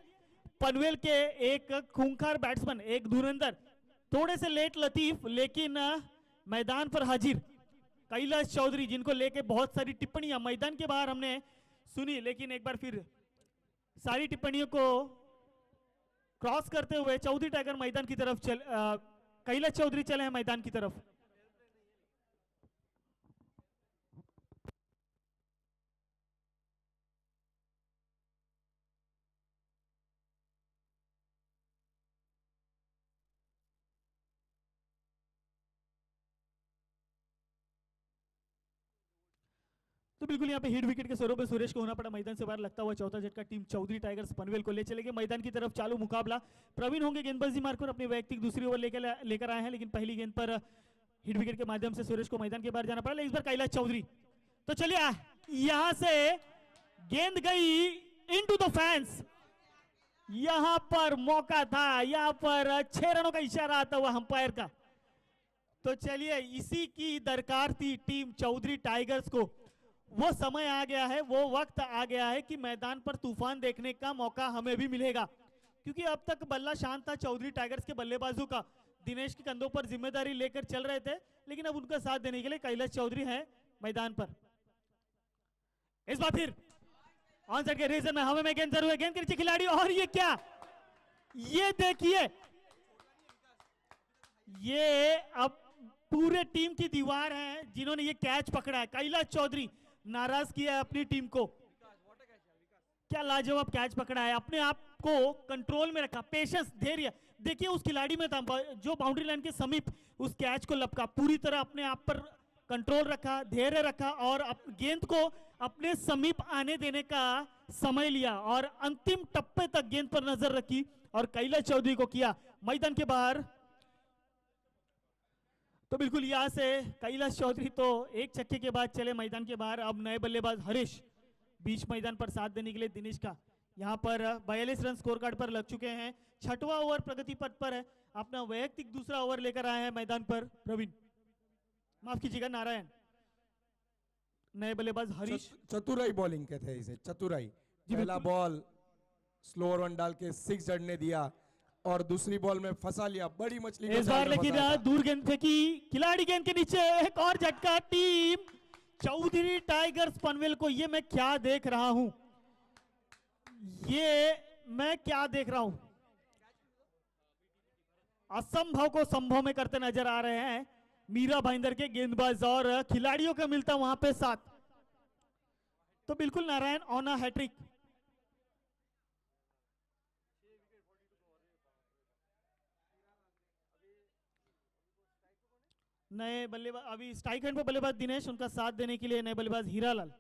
पनवेल के एक खूंखार बैट्समैन, एक धुरंधर, थोड़े से लेट लतीफ लेकिन मैदान पर हाजिर कैलाश चौधरी, जिनको लेके बहुत सारी टिप्पणियां मैदान के बाहर हमने सुनी, लेकिन एक बार फिर सारी टिप्पणियों को क्रॉस करते हुए चौधरी टाइगर मैदान की तरफ कैलाश चौधरी चले हैं मैदान की तरफ। तो बिल्कुल यहाँ पे हिट विकेट के स्वरूप में सुरेश को होना पड़ा मैदान से बाहर। लगता हुआ चौथा झटका टीम चौधरी टाइगर्स पनवेल को ले चलेंगे मैदान की तरफ। चालू मुकाबला प्रवीण होंगे गेंदबाजी मार्ग पर, अपनी वैयक्तिक दूसरी ओवर लेकर आए हैं, लेकिन पहली गेंद पर हिट विकेट के माध्यम से सुरेश को मैदान के बाहर जाना पड़ा। इस बार कैलाश चौधरी, तो चलिए यहां से गेंद गई इनटू द फैंस। यहां पर मौका था, यहां पर 6 रनों का इशारा आता हुआ अंपायर का। तो चलिए इसी की दरकार थी टीम चौधरी टाइगर्स को। वो समय आ गया है, वो वक्त आ गया है कि मैदान पर तूफान देखने का मौका हमें भी मिलेगा, क्योंकि अब तक बल्ला शांत था चौधरी टाइगर्स के बल्लेबाजों का। दिनेश के कंधों पर जिम्मेदारी लेकर चल रहे थे, लेकिन अब उनका साथ देने के लिए कैलाश चौधरी हैं मैदान पर। इस बार फिर ऑन साइड के रीजन में हमें में गेंद जरूर है, गेंद के नीचे खिलाड़ी, और ये क्या, ये देखिए, ये अब पूरे टीम की दीवार है जिन्होंने ये कैच पकड़ा है। कैलाश चौधरी नाराज किया है अपनी टीम को। क्या लाजवाब कैच पकड़ा है, अपने आप को कंट्रोल में रखा, पेशेंस, धैर्य। देखिए उस खिलाड़ी में था जो बाउंड्री लाइन के समीप उस कैच को लपका, पूरी तरह अपने आप पर कंट्रोल रखा, धैर्य रखा और गेंद को अपने समीप आने देने का समय लिया और अंतिम टप्पे तक गेंद पर नजर रखी और कैलाश चौधरी को किया मैदान के बाहर। तो बिल्कुल यहां से कैलाश चौधरी तो एक छक्के के बाद चले मैदान के बाहर। अब नए बल्लेबाज हरीश बीच मैदान पर साथ देने के लिए दिनेश का यहां पर 42 रन स्कोर कार्ड पर लग चुके हैं। 6वां ओवर प्रगति पथ पर है, अपना वैयक्तिक दूसरा ओवर लेकर आए हैं मैदान पर प्रवीण, माफ कीजिएगा नारायण। नए बल्लेबाज हरीश, चतुराई बॉलिंग कहते हैं इसे, चतुराई। पहला बॉल स्लोअर वन डाल के 6 जड़ने दिया और दूसरी बॉल में फंसा लिया, बड़ी मछली इस बार लेकिन दूर गेंद फेंकी, खिलाड़ी गेंद के नीचे, एक और झटका टीम चौधरी टाइगर्स पनवेल को। ये मैं क्या देख रहा हूं, ये मैं क्या देख रहा हूं, असंभव को संभव में करते नजर आ रहे हैं मीरा भाईंदर के गेंदबाज और खिलाड़ियों का मिलता वहां पे साथ। तो बिल्कुल नारायण ऑन अ हैट्रिक। नए बल्लेबाज अभी स्ट्राइक हैंड पर बल्लेबाज दिनेश, उनका साथ देने के लिए नए बल्लेबाज हीरालाल।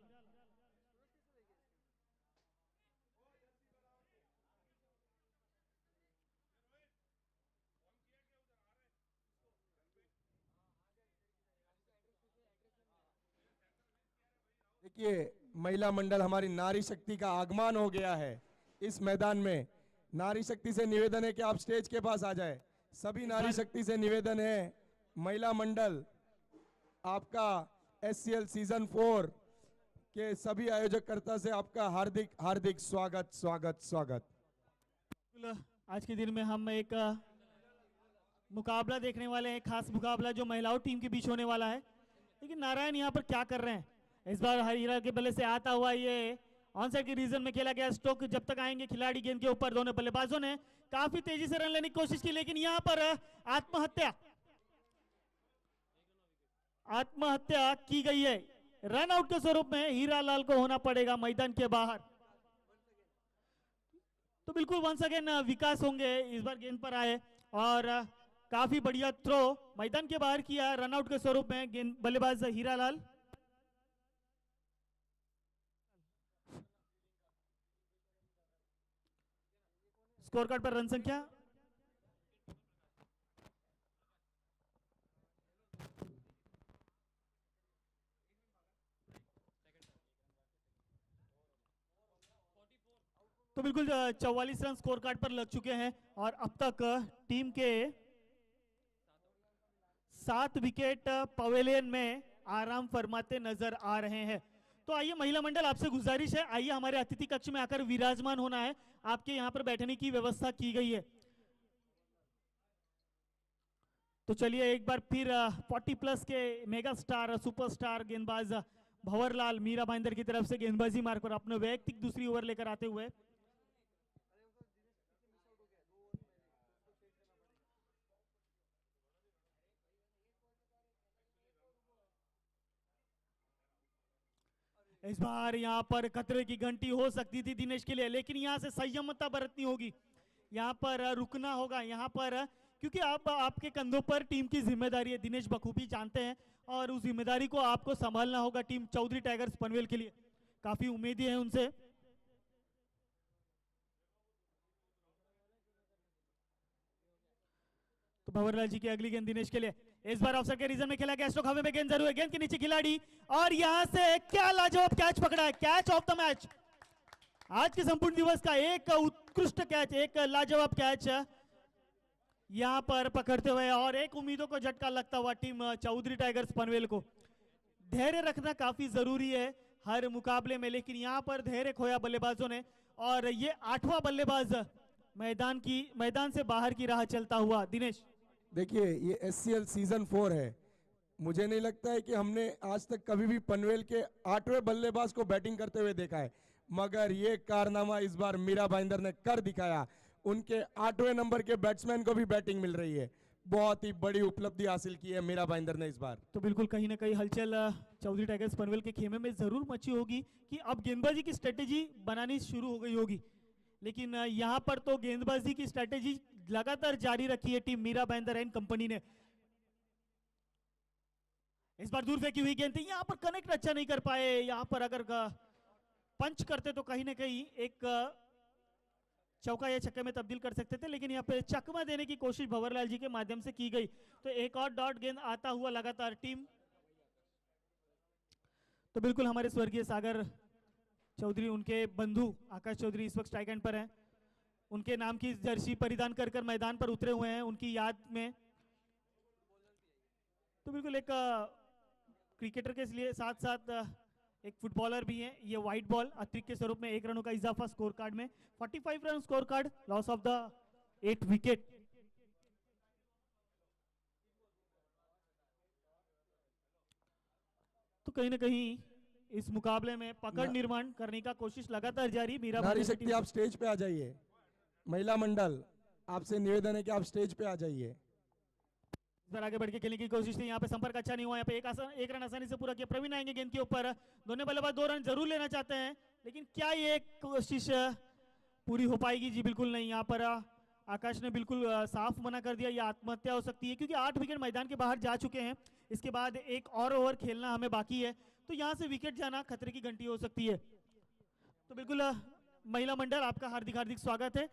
देखिए, महिला मंडल हमारी नारी शक्ति का आगमन हो गया है इस मैदान में। नारी शक्ति से निवेदन है कि आप स्टेज के पास आ जाए। सभी नारी शक्ति से निवेदन है, महिला मंडल आपका SCL सीजन 4 के सभी आयोजककर्ता से आपका हार्दिक हार्दिक स्वागत स्वागत स्वागत। आज के दिन में हम एक मुकाबला देखने वाले हैं, खास मुकाबला जो महिलाओं टीम के बीच होने वाला है। लेकिन नारायण यहाँ पर क्या कर रहे हैं? इस बार हीरा के बल्ले से आता हुआ ये ऑन साइड के रीजन में खेला गया स्ट्रोक। जब तक आएंगे खिलाड़ी गेंद के ऊपर, दोनों बल्लेबाजों ने काफी तेजी से रन लेने की कोशिश की, लेकिन यहाँ पर आत्महत्या की गई है। रन आउट के स्वरूप में हीरा लाल को होना पड़ेगा मैदान के बाहर। तो बिल्कुल वंस अगेन विकास होंगे इस बार गेंद पर आए और काफी बढ़िया थ्रो मैदान के बाहर किया, रन आउट के स्वरूप में गेंद बल्लेबाज हीरा लाल। स्कोर कार्ड पर रन संख्या तो बिल्कुल 44 रन स्कोर कार्ड पर लग चुके हैं और अब तक टीम के 7 विकेट पवेलियन में आराम फरमाते नजर आ रहे हैं। तो आइए महिला मंडल, आपसे गुजारिश है, आइए हमारे अतिथि कक्ष में आकर विराजमान होना है। आपके यहाँ पर बैठने की व्यवस्था की गई है। तो चलिए एक बार फिर 40+ के मेगा स्टार सुपरस्टार गेंदबाज भंवरलाल मीरा भाईंदर की तरफ से गेंदबाजी मार्ग पर अपने वैयक्तिक दूसरी ओवर लेकर आते हुए इस बार यहां पर खतरे की घंटी हो सकती थी दिनेश के लिए, लेकिन यहां से संयमता बरतनी होगी, यहां पर रुकना होगा, यहां पर क्योंकि आपके कंधों पर टीम की जिम्मेदारी है, दिनेश बखूबी जानते हैं, और उस जिम्मेदारी को आपको संभालना होगा टीम चौधरी टाइगर्स पनवेल के लिए। काफी उम्मीदें हैं उनसे। तो भंवरलाल जी की अगली गेंद दिनेश के लिए। इस बार अवसर के रीजन में खेला गया स्ट्रोक, हवा में गेंद जरूर है, गेंद के नीचे खिलाड़ी और यहां से क्या लाजवाब कैच पकड़ा है, कैच ऑफ द मैच। आज के संपूर्ण दिवस का एक उत्कृष्ट कैच, एक लाजवाब कैच यहां पर पकड़ते हुए और एक उम्मीदों को झटका लगता हुआ टीम चौधरी टाइगर्स पनवेल को। धैर्य रखना काफी जरूरी है हर मुकाबले में, लेकिन यहां पर धैर्य खोया बल्लेबाजों ने और ये 8वां बल्लेबाज मैदान से बाहर की राह चलता हुआ। दिनेश देखिए, ये SCL सीजन 4 है। मुझे नहीं लगता है कि हमने आज तक कभी भी पनवेल के 8वें बल्लेबाज को बैटिंग करते हुए देखा है, मगर ये कारनामा इस बार मीरा भाईंदर ने कर दिखाया। उनके 8वें नंबर के बैट्समैन को भी बैटिंग मिल रही है। बहुत ही बड़ी उपलब्धि हासिल की है मीरा भाईंदर ने इस बार। तो बिल्कुल कहीं ना कहीं हलचल चौधरी टाइगर्स पनवेल के खेमे में जरूर मची होगी कि अब गेंदबाजी की स्ट्रेटेजी बनानी शुरू हो गई होगी, लेकिन यहां पर तो गेंदबाजी की स्ट्रेटेजी लगातार जारी रखी है team Mira Bhayandar and company ने। इस बार दूर फेंकी हुई गेंद थी, यहां पर कनेक्ट अच्छा नहीं कर पाए। यहां पर अगर पंच करते तो कहीं ना कहीं एक चौका या छक्के में तब्दील कर सकते थे, लेकिन यहाँ पे चकमा देने की कोशिश भंवरलाल जी के माध्यम से की गई। तो एक और डॉट गेंद आता हुआ लगातार टीम। तो बिल्कुल हमारे स्वर्गीय सागर चौधरी, उनके बंधु आकाश चौधरी इस वक्त स्ट्राइक एंड पर हैं। उनके नाम की जर्सी परिधान कर कर मैदान पर उतरे हुए हैं उनकी याद में। तो बिल्कुल एक क्रिकेटर के लिए साथ साथ एक फुटबॉलर भी हैं। ये व्हाइट बॉल अतिरिक्त के स्वरूप में 1 रनों का इजाफा स्कोर कार्ड में, 45 run score card, loss of the 8 wicket. तो कहीं ना कहीं इस मुकाबले में पकड़ निर्माण करने का कोशिश लगातार जारी। मीरा नारी शक्ति, आप स्टेज पे आ जाइए। महिला मंडल, आपसे निवेदन है कि आप स्टेज पे आ जाइए। इस बार आगे बढ़ के खेलने की कोशिश थी, यहाँ पे संपर्क अच्छा नहीं हुआ। यहाँ पे एक रन आसानी से पूरा किया। प्रवीण आएंगे गेंद के ऊपर, दोनों बल्लेबाज 2 रन जरूर लेना चाहते हैं, लेकिन क्या ये कोशिश पूरी हो पाएगी? जी बिल्कुल नहीं। यहाँ पर आकाश ने बिल्कुल साफ मना कर दिया, ये आत्महत्या हो सकती है, क्योंकि 8 विकेट मैदान के बाहर जा चुके हैं। इसके बाद एक और ओवर खेलना हमें बाकी है, तो यहाँ से विकेट जाना खतरे की घंटी हो सकती है। तो बिल्कुल महिला मंडल, आपका हार्दिक हार्दिक स्वागत है।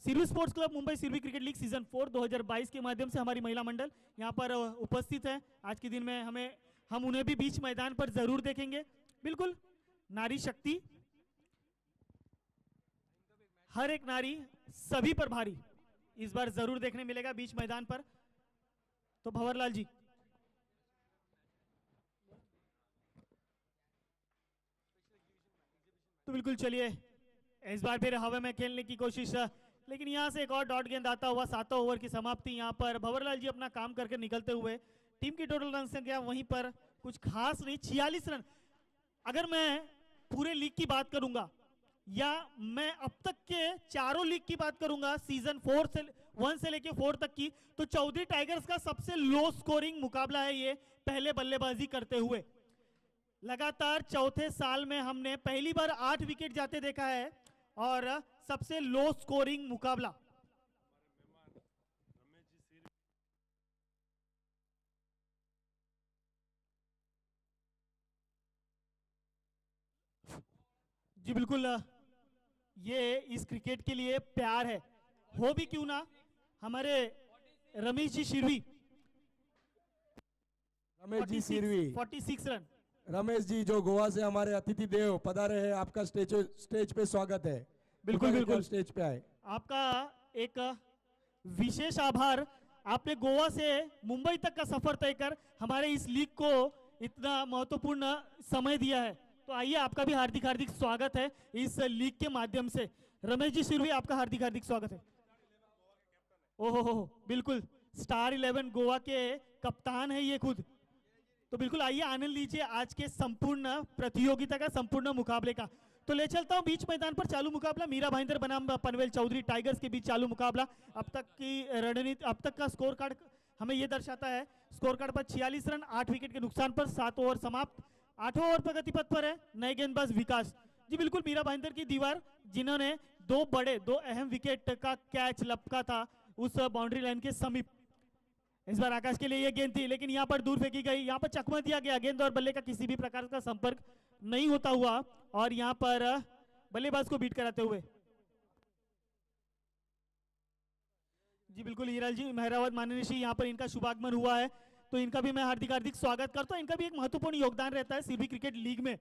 Sirvi sports club Mumbai Sirvi cricket league season 4 2022 के माध्यम से हमारी महिला मंडल यहाँ पर उपस्थित है। आज के दिन में हम उन्हें भी बीच मैदान पर जरूर देखेंगे। बिल्कुल नारी शक्ति, हर एक नारी सभी पर भारी, इस बार जरूर देखने मिलेगा बीच मैदान पर। तो भंवरलाल जी, तो बिल्कुल चलिए इस बार फिर हवा में खेलने की कोशिश, लेकिन यहां से एक और डॉट गेंद आता हुआ, 7वां ओवर की समाप्ति। यहां पर भंवरलाल जी अपना काम करके निकलते हुए, टीम की टोटल रन संख्या वहीं पर कुछ खास नहीं, 46 रन। अगर मैं पूरे लीग की बात करूंगा या मैं अब तक के चारों लीग की बात करूंगा, सीजन 1 से लेके 4 तक की, तो चौधरी टाइगर्स का सबसे लो स्कोरिंग मुकाबला है ये, पहले बल्लेबाजी करते हुए। लगातार चौथे साल में हमने पहली बार 8 विकेट जाते देखा है और सबसे लो स्कोरिंग मुकाबला। जी बिल्कुल, ये इस क्रिकेट के लिए प्यार है, हो भी क्यों ना। हमारे रमेश जी शिरवी, 46 रन। रमेश जी जो गोवा से हमारे अतिथि देव पधारे हैं, आपका स्टेज पे स्वागत है। बिल्कुल बिल्कुल, स्टेज पे आए। आपका एक विशेष आभार, आपने गोवा से मुंबई तक का सफर तय कर हमारे इस लीग को इतना महत्वपूर्ण समय दिया है। तो आइए, आपका भी हार्दिक हार्दिक स्वागत है इस लीग के माध्यम से। रमेश जी शिरवी, आपका हार्दिक हार्दिक स्वागत है। ओहो, बिल्कुल स्टार 11 गोवा के कप्तान है ये खुद। तो बिल्कुल आइए, आनंद लीजिए आज के संपूर्ण प्रतियोगिता का, संपूर्ण मुकाबले का। तो ले चलता हूं बीच मैदान पर चालू मुकाबला, मीरा भाईंदर बनाम पनवेल चौधरी टाइगर्स के बीच चालू मुकाबला। अब तक की रणनीति, अब तक का स्कोर कार्ड हमें यह दर्शाता है, स्कोर कार्ड पर 46 रन, 8 विकेट के नुकसान पर 7 ओवर समाप्त। 8वें ओवर पर गतिपथ पर है नए गेंदबाज विकास जी। बिल्कुल मीरा भाईंदर की दीवार, जिन्होंने 2 अहम विकेट का कैच लपका था उस बाउंड्री लाइन के समीप। इस बार आकाश के लिए यह गेंद थी, लेकिन यहां पर दूर फेंकी गई, यहां पर चकमा दिया गया, गेंद और बल्ले का किसी भी प्रकार का संपर्क नहीं होता हुआ, और यहां पर बल्लेबाज को बीट कराते हुए। जी बिल्कुल हीराल जी, मेहरावत माननीय श्री, यहाँ पर इनका शुभागमन हुआ है, तो इनका भी मैं हार्दिक हार्दिक स्वागत करता हूं। इनका भी एक महत्वपूर्ण योगदान रहता है सीबी क्रिकेट लीग में।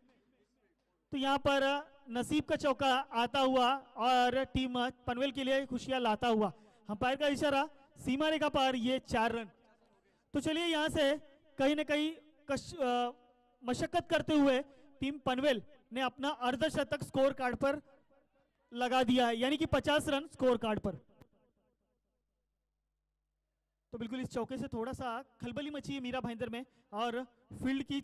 तो यहाँ पर नसीब का चौका आता हुआ और टीम पनवेल के लिए खुशियां लाता हुआ, अंपायर का इशारा, सीमा रेखा पार, ये 4 रन। तो चलिए यहां से कहीं ना कहीं मशक्कत करते हुए टीम पनवेल ने अपना अर्धशतक स्कोर कार्ड पर लगा दिया है, यानी कि 50 रन स्कोर कार्ड पर। तो बिल्कुल इस चौके से थोड़ा सा खलबली मची है मीरा भाईंदर में, और फील्ड की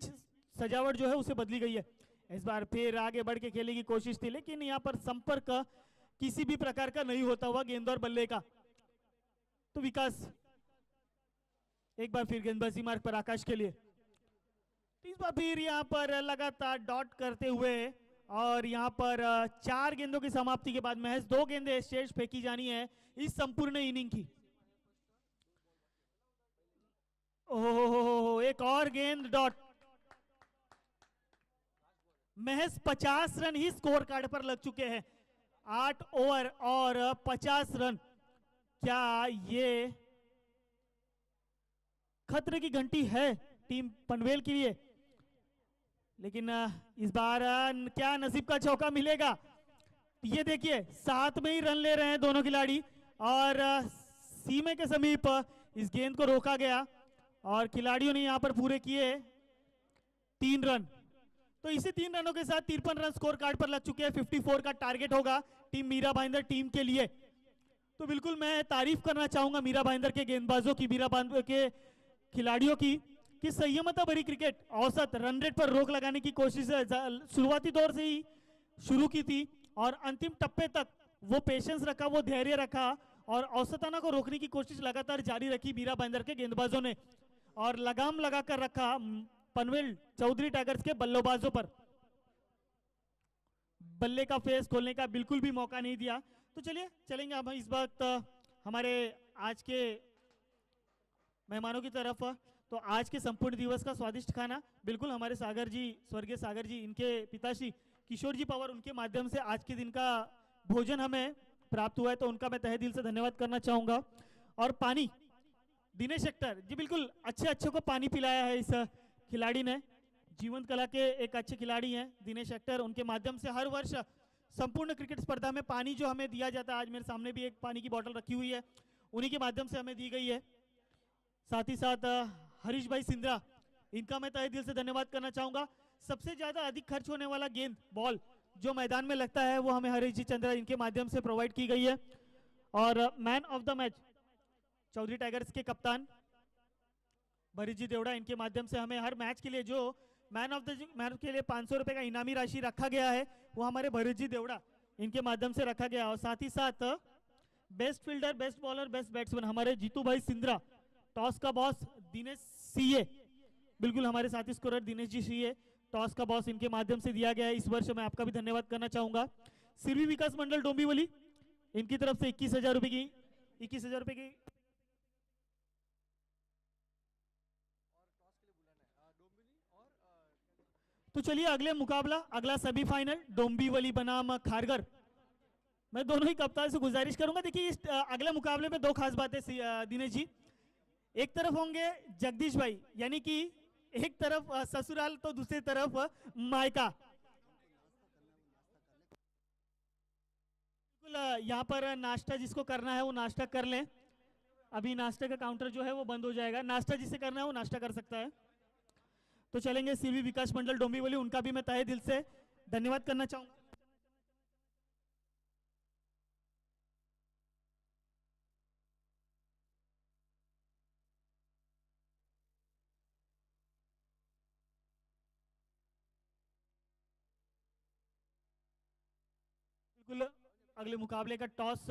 सजावट जो है उसे बदली गई है। इस बार फिर आगे बढ़ के खेलने की कोशिश थी, लेकिन यहाँ पर संपर्क किसी भी प्रकार का नहीं होता हुआ गेंद और बल्ले का। तो विकास एक बार फिर गेंदबाजी मार्ग पर आकाश के लिए, इस बार फिर यहाँ पर लगातार डॉट करते हुए, और यहाँ पर 4 गेंदों की समाप्ति के बाद महज 2 गेंदें शेष फेंकी जानी है इस संपूर्ण इनिंग की। ओहो, एक और गेंद डॉट, महज 50 रन ही स्कोर कार्ड पर लग चुके हैं। 8 ओवर और 50 रन, क्या ये खतरे की घंटी है टीम पनवेल के लिए? लेकिन इस बार क्या नसीब का चौका मिलेगा? ये देखिए 7 में ही रन ले रहे हैं दोनों खिलाड़ी, और सीमे के समीप इस गेंद को रोका गया और खिलाड़ियों ने यहां पर पूरे किए 3 रन। तो इसी 3 रनों के साथ 53 रन स्कोर कार्ड पर लग चुके हैं। 54 का टारगेट होगा टीम मीरा भाईंदर टीम के लिए। तो बिल्कुल मैं तारीफ करना चाहूंगा मीरा भाईंदर के गेंदबाजों की, मीरा भाईंदर के खिलाड़ियों की, कि संयमता भरी क्रिकेट, औसत रन रेट पर रोक लगाने की कोशिश शुरुआती दौर से ही शुरू की थी, और अंतिम टप्पे तक वो पेशेंस रखा, वो धैर्य रखा, और औसताना को रोकने की कोशिश लगातार जारी रखी मीरा भाईंदर के गेंदबाजों ने, और लगाम लगाकर रखा पनवेल चौधरी टाइगर्स के बल्लेबाजों पर। बल्ले का फेस खोलने का बिल्कुल भी मौका नहीं दिया। तो चलिए चलेंगे हम इस वक्त हमारे आज के मेहमानों की तरफ। तो आज के संपूर्ण दिवस का स्वादिष्ट खाना बिल्कुल हमारे सागर जी, स्वर्गीय सागर जी, इनके पिताश्री किशोर जी पवार, उनके माध्यम से आज के दिन का भोजन हमें प्राप्त हुआ है, तो उनका मैं तहे दिल से धन्यवाद करना चाहूंगा। और पानी, दिनेश अख्तर जी बिल्कुल अच्छे को पानी पिलाया है इस खिलाड़ी ने, जीवन कला के एक अच्छे खिलाड़ी हैं दिनेश एक्टर, उनके माध्यम से हर वर्ष संपूर्ण क्रिकेट स्पर्धा में पानी जो हमें दिया जाता है, आज मेरे सामने भी एक पानी की बोतल रखी हुई है, उन्हीं के माध्यम से हमें दी गई है। साथ ही साथ हरीश भाई सिंद्रा, इनका मैं तहे दिल से धन्यवाद करना चाहूंगा। सबसे ज्यादा अधिक खर्च होने वाला गेंद बॉल जो मैदान में लगता है वो हमें हरीश जी चंद्रा इनके माध्यम से प्रोवाइड की गई है। और man of the match Chaudhary Tigers के कप्तान भरीत जी देवड़ा, इनके माध्यम से हमें हर मैच के लिए जो मैन ऑफ द मैच के लिए 500 रुपए का इनामी राशि रखा गया है वो हमारे भरीत जी देवड़ा इनके माध्यम से रखा गया। और साथ ही साथ best fielder, best bowler, best batsman हमारे जीतू भाई सिंद्रा, टॉस का बॉस दिनेश सीए, बिल्कुल हमारे साथी scorer Dinesh ji CA, toss का बॉस इनके माध्यम से दिया गया है। इस वर्ष मैं आपका भी धन्यवाद करना चाहूंगा। सिरवी विकास मंडल डोंबिवली, इनकी तरफ से 21,000 रुपए की तो चलिए अगले मुकाबला, अगला सेमीफाइनल डोंबिवली बनाम खारगर। मैं दोनों ही कप्तान से गुजारिश करूंगा, देखिए इस अगले मुकाबले में दो खास बातें दिनेश जी। एक तरफ होंगे जगदीश भाई, यानी कि एक तरफ ससुराल तो दूसरी तरफ मायका। बिल्कुल यहाँ पर नाश्ता जिसको करना है वो नाश्ता कर लें। अभी नाश्ते का काउंटर जो है वो बंद हो जाएगा, नाश्ता जिसे करना है वो नाश्ता कर सकता है। तो चलेंगे सीवी विकास मंडल डोंबिवली, उनका भी मैं तहे दिल से धन्यवाद करना चाहूंगा। बिल्कुल अगले मुकाबले का टॉस,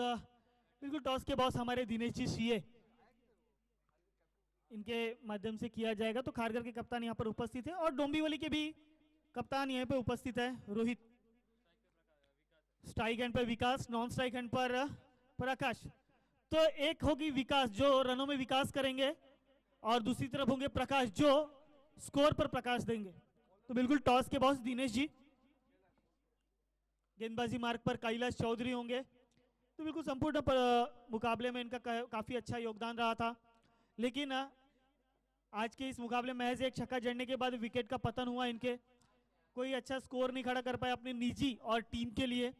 बिल्कुल टॉस के बॉस हमारे दिनेश जी सीए, इनके माध्यम से किया जाएगा। तो खारगर के कप्तान यहाँ पर उपस्थित है और डोंबिवली के भी कप्तान यहाँ पे उपस्थित है, रोहित। स्ट्राइक हैंड पर विकास, नॉन स्ट्राइक हैंड पर प्रकाश। तो एक होगी विकास जो रनों में विकास करेंगे और दूसरी तरफ होंगे प्रकाश जो स्कोर पर प्रकाश देंगे। तो बिल्कुल टॉस के बॉस दिनेश जी। गेंदबाजी मार्ग पर कैलाश चौधरी होंगे। तो बिल्कुल संपूर्ण मुकाबले में इनका काफी अच्छा योगदान रहा था, लेकिन आज के इस मुकाबले में महज एक छक्का जड़ने के बाद विकेट का पतन हुआ इनके, कोई अच्छा स्कोर नहीं खड़ा कर पाए अपनी निजी और टीम के लिए।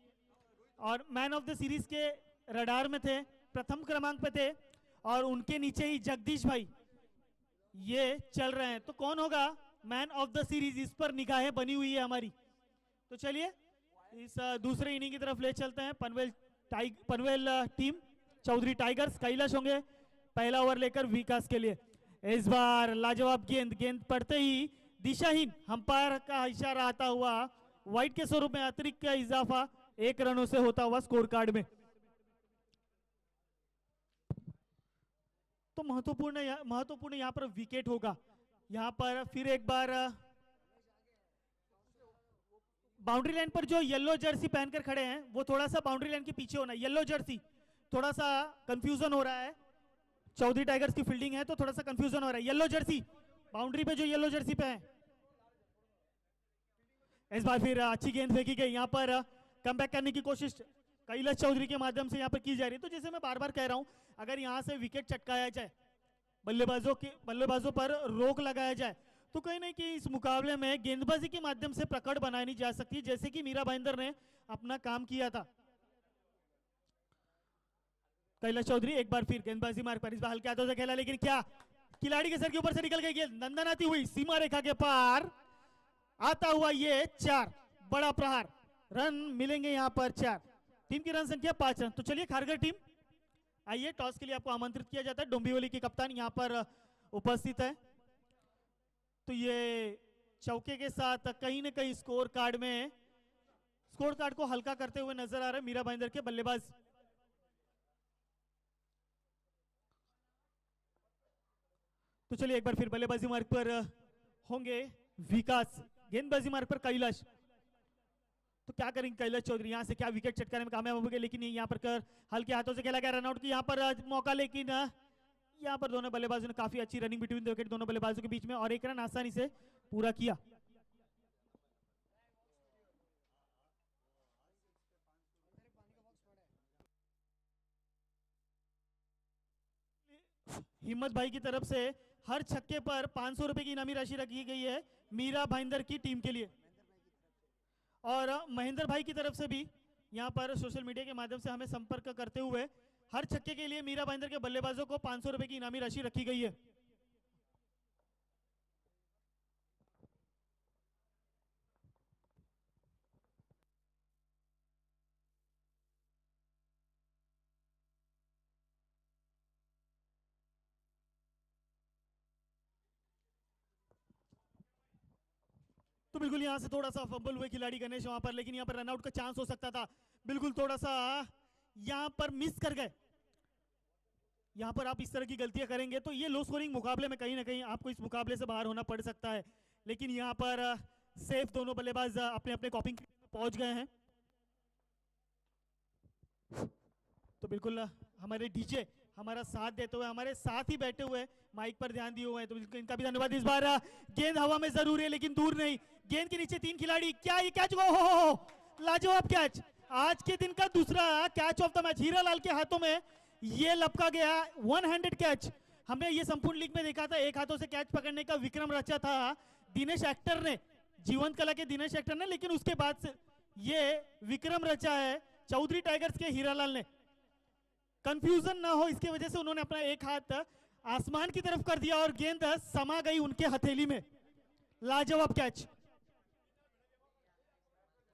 और मैन ऑफ द सीरीज के रडार में थे, प्रथम क्रमांक पे थे और उनके नीचे ही जगदीश भाई ये चल रहे हैं। तो कौन होगा मैन ऑफ द सीरीज, इस पर निगाहें बनी हुई है हमारी। तो चलिए इस दूसरे इनिंग की तरफ ले चलते हैं। पनवेल टीम चौधरी टाइगर्स, कैलाश होंगे पहला ओवर लेकर विकास के लिए। इस बार लाजवाब गेंद पड़ते ही दिशाहीन अंपायर का इशारा आता हुआ वाइड के स्वरूप में अतिरिक्त का इजाफा 1 रनों से होता हुआ स्कोर कार्ड में। तो महत्वपूर्ण यहाँ पर विकेट होगा। यहाँ पर फिर एक बार बाउंड्री लाइन पर जो येलो जर्सी पहनकर खड़े हैं वो थोड़ा सा बाउंड्री लाइन के पीछे होना। येलो जर्सी थोड़ा सा कंफ्यूजन हो रहा है, चौधरी टाइगर्स की फील्डिंग है तो थोड़ा सा कंफ्यूजन हो रहा है। येलो जर्सी बाउंड्री पे जो येलो जर्सी पे है। इस बार फिर अच्छी गेंद फेंकी गई, यहाँ पर कमबैक करने की कोशिश कैलाश चौधरी के माध्यम से यहाँ पर की जा रही है। तो जैसे मैं बार बार कह रहा हूं, अगर यहाँ से विकेट चटकाया जाए, बल्लेबाजों पर रोक लगाया जाए, तो कहीं ना कहीं इस मुकाबले में गेंदबाजी के माध्यम से पकड़ बनाई जा सकती है, जैसे कि मीरा भाईंदर ने अपना काम किया था। कैलाश चौधरी एक बार फिर गेंदबाजी मार्ग पर, इस बार हल्के हाथों से खेला, लेकिन क्या खिलाड़ी के सर के ऊपर से निकल गई गेंद, नंदन आती हुई सीमा रेखा के पार आता हुआ ये 4 बड़ा प्रहार, रन मिलेंगे यहाँ पर 4। टीम की रन संख्या 5 रन। तो चलिए खारगर टीम आइए, टॉस के लिए आपको आमंत्रित किया जाता है। डोंबिवली के कप्तान यहाँ पर उपस्थित है। तो ये चौके के साथ कहीं ना कहीं स्कोर कार्ड को हल्का करते हुए नजर आ रहे मीरा भाईंदर के बल्लेबाज। तो चलिए एक बार फिर बल्लेबाजी मार्ग पर होंगे विकास, गेंदबाजी मार्ग पर कैलाश। तो क्या करेंगे कैलाश चौधरी, यहां से क्या विकेट चटकाने में कामयाब हो गए, लेकिन यहाँ पर हल्के हाथों से खेला गया रनआउट की यहाँ पर मौका, लेकिन यहाँ पर दोनों बल्लेबाजों ने काफी अच्छी रनिंग बिटवीन द विकेट दोनों बल्लेबाजों के बीच में और 1 रन आसानी से पूरा किया। हिम्मत भाई की तरफ से हर छक्के पर 500 रुपए की इनामी राशि रखी गई है। मीरा भाईंदर की टीम के लिए। और महेंद्र भाई की तरफ से भी यहाँ पर सोशल मीडिया के माध्यम से हमें संपर्क करते हुए हर छक्के के लिए मीरा भाईंदर के बल्लेबाजों को 500 रुपए की इनामी राशि रखी गई है। तो बिल्कुल यहां से थोड़ा सा फंबल हुए खिलाड़ी गणेश वहां पर, लेकिन यहां पर रनआउट का चांस हो सकता था, बिल्कुल थोड़ा सा यहां पर मिस कर गए। यहां पर आप इस तरह की गलतियां करेंगे तो ये लो स्कोरिंग मुकाबले में कहीं ना कहीं आपको इस मुकाबले से बाहर होना पड़ सकता है। लेकिन यहां पर सेफ दोनों बल्लेबाज अपने अपने कॉपिंग पहुंच गए हैं। तो बिल्कुल हमारे डीजे हमारा साथ देते हुए, हमारे साथ ही बैठे हुए, माइक पर ध्यान दिए हुए हैं, तो बिल्कुल इनका भी धन्यवाद। इस बार गेंद हवा में जरूर है लेकिन दूर नहीं, गेंद के नीचे 3 खिलाड़ी, क्या ये कैच हो, लाजवाब कैच, आज के दिन का दूसरा catch of the match Hiralal के हाथों में ये लपका गया, 1 हैंडेड कैच। हमने ये संपूर्ण लीग में देखा था, एक हाथों से कैच पकड़ने का विक्रम रचा था दिनेश एक्टर ने, जीवंत कला के दिनेश एक्टर ने, लेकिन उसके बाद से ये विक्रम रचा है चौधरी टाइगर्स के हीरालाल ने। कंफ्यूजन ना हो इसकी वजह से उन्होंने अपना एक हाथ आसमान की तरफ कर दिया और गेंद समा गई उनके हथेली में। लाजवाब कैच,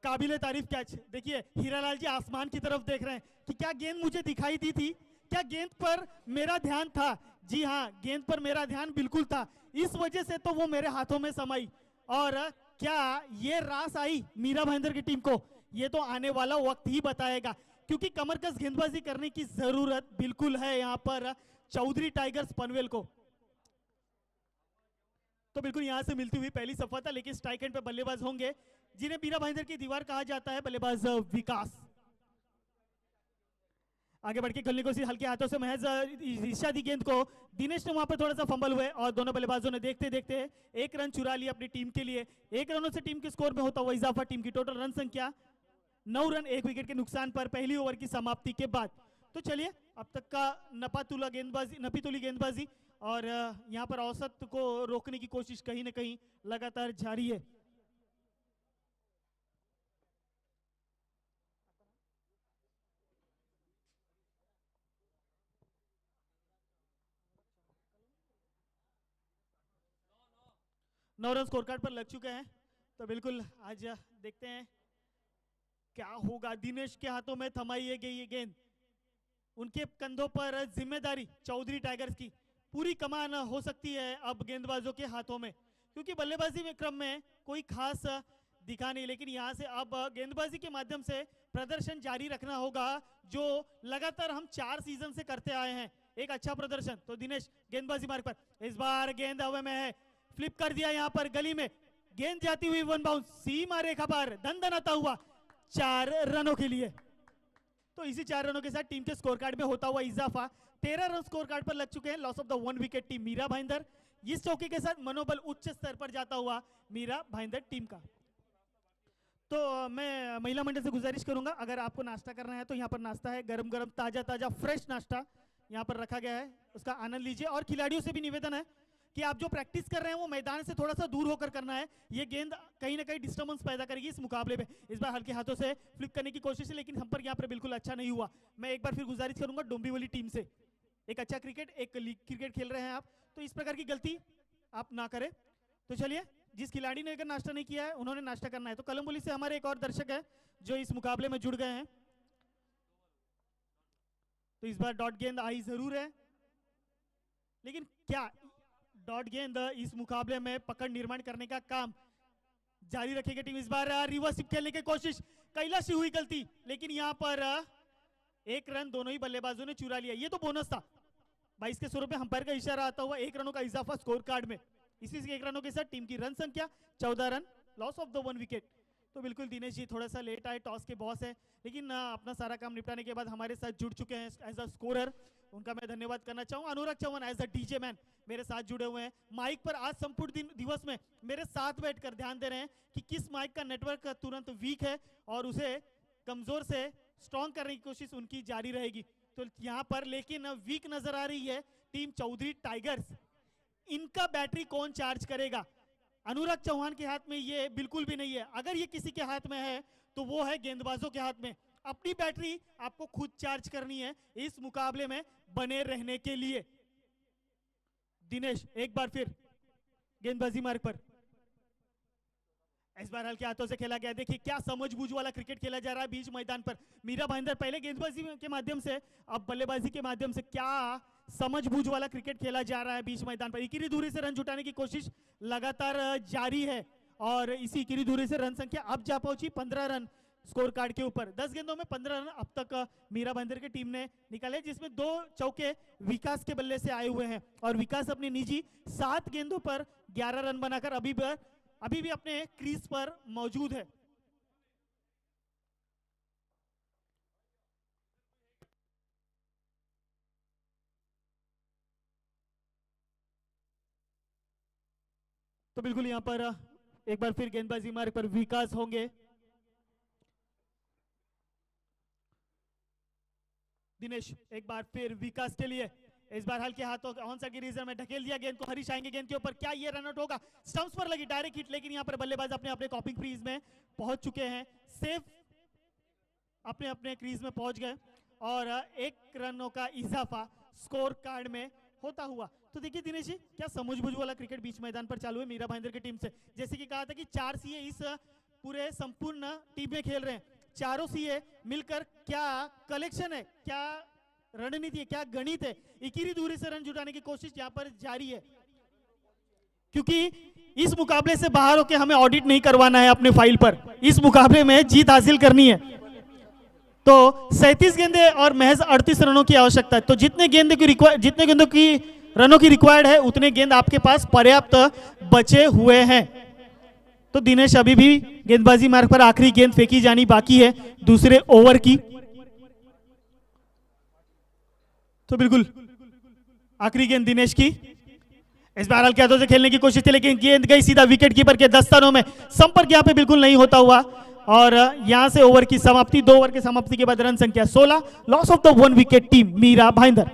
काबिले तारीफ कैच। देखिए हीरालाल जी आसमान की तरफ देख रहे हैं कि क्या गेंद मुझे दिखाई दी थी, क्या गेंद पर मेरा ध्यान था? जी हाँ, गेंद पर मेरा ध्यान बिल्कुल था, इस वजह से तो वो मेरे हाथों में समाई। और क्या ये रास आई मीरा भाईंदर की टीम को, ये तो आने वाला वक्त ही बताएगा, क्योंकि कमरकस गेंदबाजी करने की जरूरत बिल्कुल है यहां पर चौधरी टाइगर्स पनवेल को। तो बिल्कुल यहां से मिलती हुई पहली सफलता, लेकिन स्ट्राइक एंड पे बल्लेबाज होंगे जिन्हें मीरा भाईंदर की दीवार कहा जाता है, बल्लेबाज विकास। आगे बढ़ के खेलने को हल्के हाथों से महज ईशा दी गेंद को, दिनेश ने वहां पर थोड़ा सा फंबल हुए और दोनों बल्लेबाजों ने देखते देखते 1 रन चुरा लिया अपनी टीम के लिए। 1 रनों से टीम के स्कोर में होता हुआ इजाफा, टीम की टोटल रन संख्या 9 रन 1 विकेट के नुकसान पर पहली ओवर की समाप्ति के बाद। तो चलिए अब तक का नपीतुली गेंदबाजी और यहां पर औसत को रोकने की कोशिश कहीं ना कहीं लगातार जारी है। नौ रन स्कोर कार्ड पर लग चुके हैं, तो बिल्कुल आज देखते हैं क्या होगा। दिनेश के हाथों में थमाई है गई ये गेंद, उनके कंधों पर जिम्मेदारी चौधरी टाइगर्स की, पूरी कमान हो सकती है अब गेंदबाजों के हाथों में, क्योंकि बल्लेबाजी में क्रम में कोई खास दिखा नहीं, लेकिन यहां से अब गेंदबाजी के माध्यम से प्रदर्शन जारी रखना होगा जो लगातार हम 4 सीजन से करते आए हैं, एक अच्छा प्रदर्शन। तो दिनेश गेंदबाजी मार्ग पर, इस बार गेंद हवा में है, फ्लिप कर दिया यहां पर गली में, गेंद जाती हुई 1 बाउंस, सीमा रेखा पर दंदनाता हुआ 4 रनों के लिए। तो इसी 4 रनों के साथ टीम के स्कोर कार्ड में होता हुआ इजाफा 13 रन स्कोर कार्ड पर लग चुके हैं। Loss of the 1 wicket team Mira Bhayandar, इस चौके के साथ मनोबल उच्च स्तर पर जाता हुआ मीरा भाईंदर टीम का। तो मैं महिला मंडल से गुजारिश करूंगा, अगर आपको नाश्ता करना है तो यहाँ पर नाश्ता है, गरम गरम ताजा ताजा फ्रेश नाश्ता यहाँ पर रखा गया है, उसका आनंद लीजिए। और खिलाड़ियों से भी निवेदन है कि आप जो प्रैक्टिस कर रहे हैं वो मैदान से थोड़ा सा दूर होकर करना है, ये गेंद कहीं ना कहीं डिस्टर्बेंस पैदा करेगी इस मुकाबले में। इस बार हल्के हाथों से फ्लिप करने की कोशिश है, लेकिन संपर्क यहाँ पर बिल्कुल अच्छा नहीं हुआ। मैं एक बार फिर गुजारिश करूंगा डोंबिवली टीम से, एक अच्छा क्रिकेट, एक लीग क्रिकेट खेल रहे हैं आप, तो इस प्रकार की गलती आप ना करें। तो चलिए, जिस खिलाड़ी ने अगर नाश्ता नहीं किया है उन्होंने नाश्ता करना है। तो कलमबुली से हमारे एक और दर्शक है जो इस मुकाबले में जुड़ गए हैं, तो इस बार डॉट गेंद आई जरूर है, लेकिन क्या डॉट गेंद इस मुकाबले में पकड़ निर्माण करने का काम जारी रखेगी टीम? इस बार रिवर्स स्वीप खेलने की कोशिश, कैलाश से हुई गलती, लेकिन यहां पर 1 रन दोनों ही बल्लेबाजों ने चुरा लिया, ये तो बोनस था। 22 के स्वरूप में अंपायर का इशारा आता हुआ 1 रनों का इजाफा स्कोर कार्ड में, इसी 1 रनों के साथ टीम की रन संख्या 14 run, loss of the 1 wicket. तो बिल्कुल दिनेश जी थोड़ा सा लेट आए, टॉस के बॉस है, लेकिन अपना सारा काम निपटाने के बाद हमारे साथ जुड़ चुके हैं एज अ स्कोरर, उनका मैं धन्यवाद करना चाहूंगा। Anurag Chauhan as a DJ man मेरे साथ जुड़े हुए हैं, माइक पर आज संपूर्ण दिवस में मेरे साथ बैठकर ध्यान दे रहे हैं कि किस माइक का नेटवर्क तुरंत वीक है और उसे कमजोर से स्ट्रॉन्ग करने की कोशिश उनकी जारी रहेगी। तो यहाँ पर लेकिन वीक नजर आ रही है टीम चौधरी टाइगर्स, इनका बैटरी कौन चार्ज करेगा? अनुराग चौहान के हाथ में ये बिल्कुल भी नहीं है। अगर ये किसी के हाथ में है तो वो है गेंदबाजों के हाथ में। अपनी बैटरी आपको खुद चार्ज करनी है इस मुकाबले में बने रहने के लिए। दिनेश एक बार फिर गेंदबाजी मार्ग पर, इस बार हल्के हाथों से खेला गया। देखिए क्या समझबूझ वाला क्रिकेट खेला जा रहा है बीच मैदान पर। मीरा भाईंदर पहले गेंदबाजी के माध्यम से, अब बल्लेबाजी के माध्यम से क्या समझबूझ वाला क्रिकेट खेला जा रहा है बीच मैदान पर। इकीरी दूरी से रन जुटाने की कोशिश लगातार जारी है और इसी इकीरी दूरी से रन संख्या अब जा पहुंची 15 रन स्कोर कार्ड के ऊपर। 10 गेंदों में 15 रन अब तक मीरा भाईंदर की टीम ने निकाले, जिसमें 2 चौके विकास के बल्ले से आए हुए हैं और विकास अपनी निजी 7 गेंदों पर 11 रन बनाकर अभी भी अपने क्रीज पर मौजूद है। तो बिल्कुल यहां पर एक बार फिर गेंदबाजी मार्ग पर विकास होंगे। दिनेश एक बार फिर विकास के लिए, इस बार हल्के हाथों ऑन साइड की रीजन में ढकेल दिया गेंद को। हरीश आएंगे गेंद के ऊपर, क्या ये रन आउट होगा? स्टंप्स पर लगी डायरेक्ट हिट, लेकिन यहां पर बल्लेबाज अपने अपने कॉपिंग क्रीज में पहुंच चुके हैं। सेफ अपने अपने क्रीज में पहुंच गए और 1 रनों का इजाफा स्कोर कार्ड में होता हुआ। तो देखिए दिनेश जी क्या समझबूझ वाला क्रिकेट बीच मैदान पर चालू है मीरा भाईंदर की टीम से। जैसे कि कहा था कि 4 सीए इस पूरे संपूर्ण टीम में खेल रहे हैं। चारों सीए मिलकर क्या कलेक्शन है, क्या रणनीति है, क्या गणित है। इकीरी दूरी से रन जुटाने की कोशिश यहां पर जारी है, क्योंकि इस मुकाबले से बाहर होकर हमें ऑडिट नहीं करवाना है अपने फाइल पर। इस मुकाबले में जीत हासिल करनी है। तो 37 गेंदे और महज 38 रनों की आवश्यकता है। तो जितने गेंदों की रनों की रिक्वायर्ड है उतने गेंद आपके पास पर्याप्त बचे हुए हैं। तो दिनेश अभी भी गेंदबाजी मार्ग पर आखिरी गेंद फेंकी जानी बाकी है दूसरे ओवर की। तो बिल्कुल आखिरी गेंद दिनेश की। इस बार हल्के हाथों से खेलने की कोशिश थी, लेकिन गेंद गई सीधा विकेट कीपर के दस्तानों में। संपर्क यहां पे बिल्कुल नहीं होता हुआ और यहां से ओवर की समाप्ति। 2 ओवर की समाप्ति के बाद रन संख्या 16, loss of the 1 wicket team Mira Bhayandar.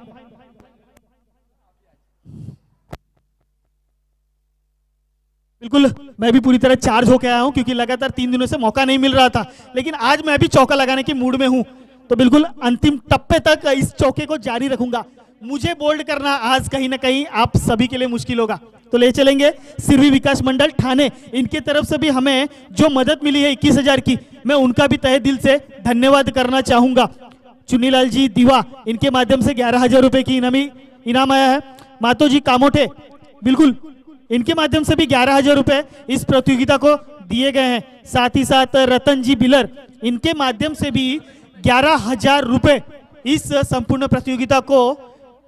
बिल्कुल मैं भी पूरी तरह चार्ज होकर आया हूं, क्योंकि लगातार 3 दिनों से मौका नहीं मिल रहा था, लेकिन आज मैं भी चौका लगाने के मूड में हूं। तो बिल्कुल अंतिम टप्पे तक इस चौके को जारी रखूंगा। मुझे बोल्ड करना आज कहीं ना कहीं आप सभी के लिए मुश्किल होगा। तो ले चलेंगे सिरवी विकास मंडल ठाणे, इनके तरफ से भी हमें जो मदद मिली है 21,000 की, मैं उनका भी तहे दिल से धन्यवाद करना चाहूंगा। चुन्नीलाल जी दीवा, इनके माध्यम से 11,000 रुपए की इनाम आया है। मातो जी कामोटे, बिल्कुल इनके माध्यम से भी 11,000 रुपए इस प्रतियोगिता को दिए गए हैं। साथ ही साथ रतन जी बिलर, इनके माध्यम से भी 11,000 रुपए इस संपूर्ण प्रतियोगिता को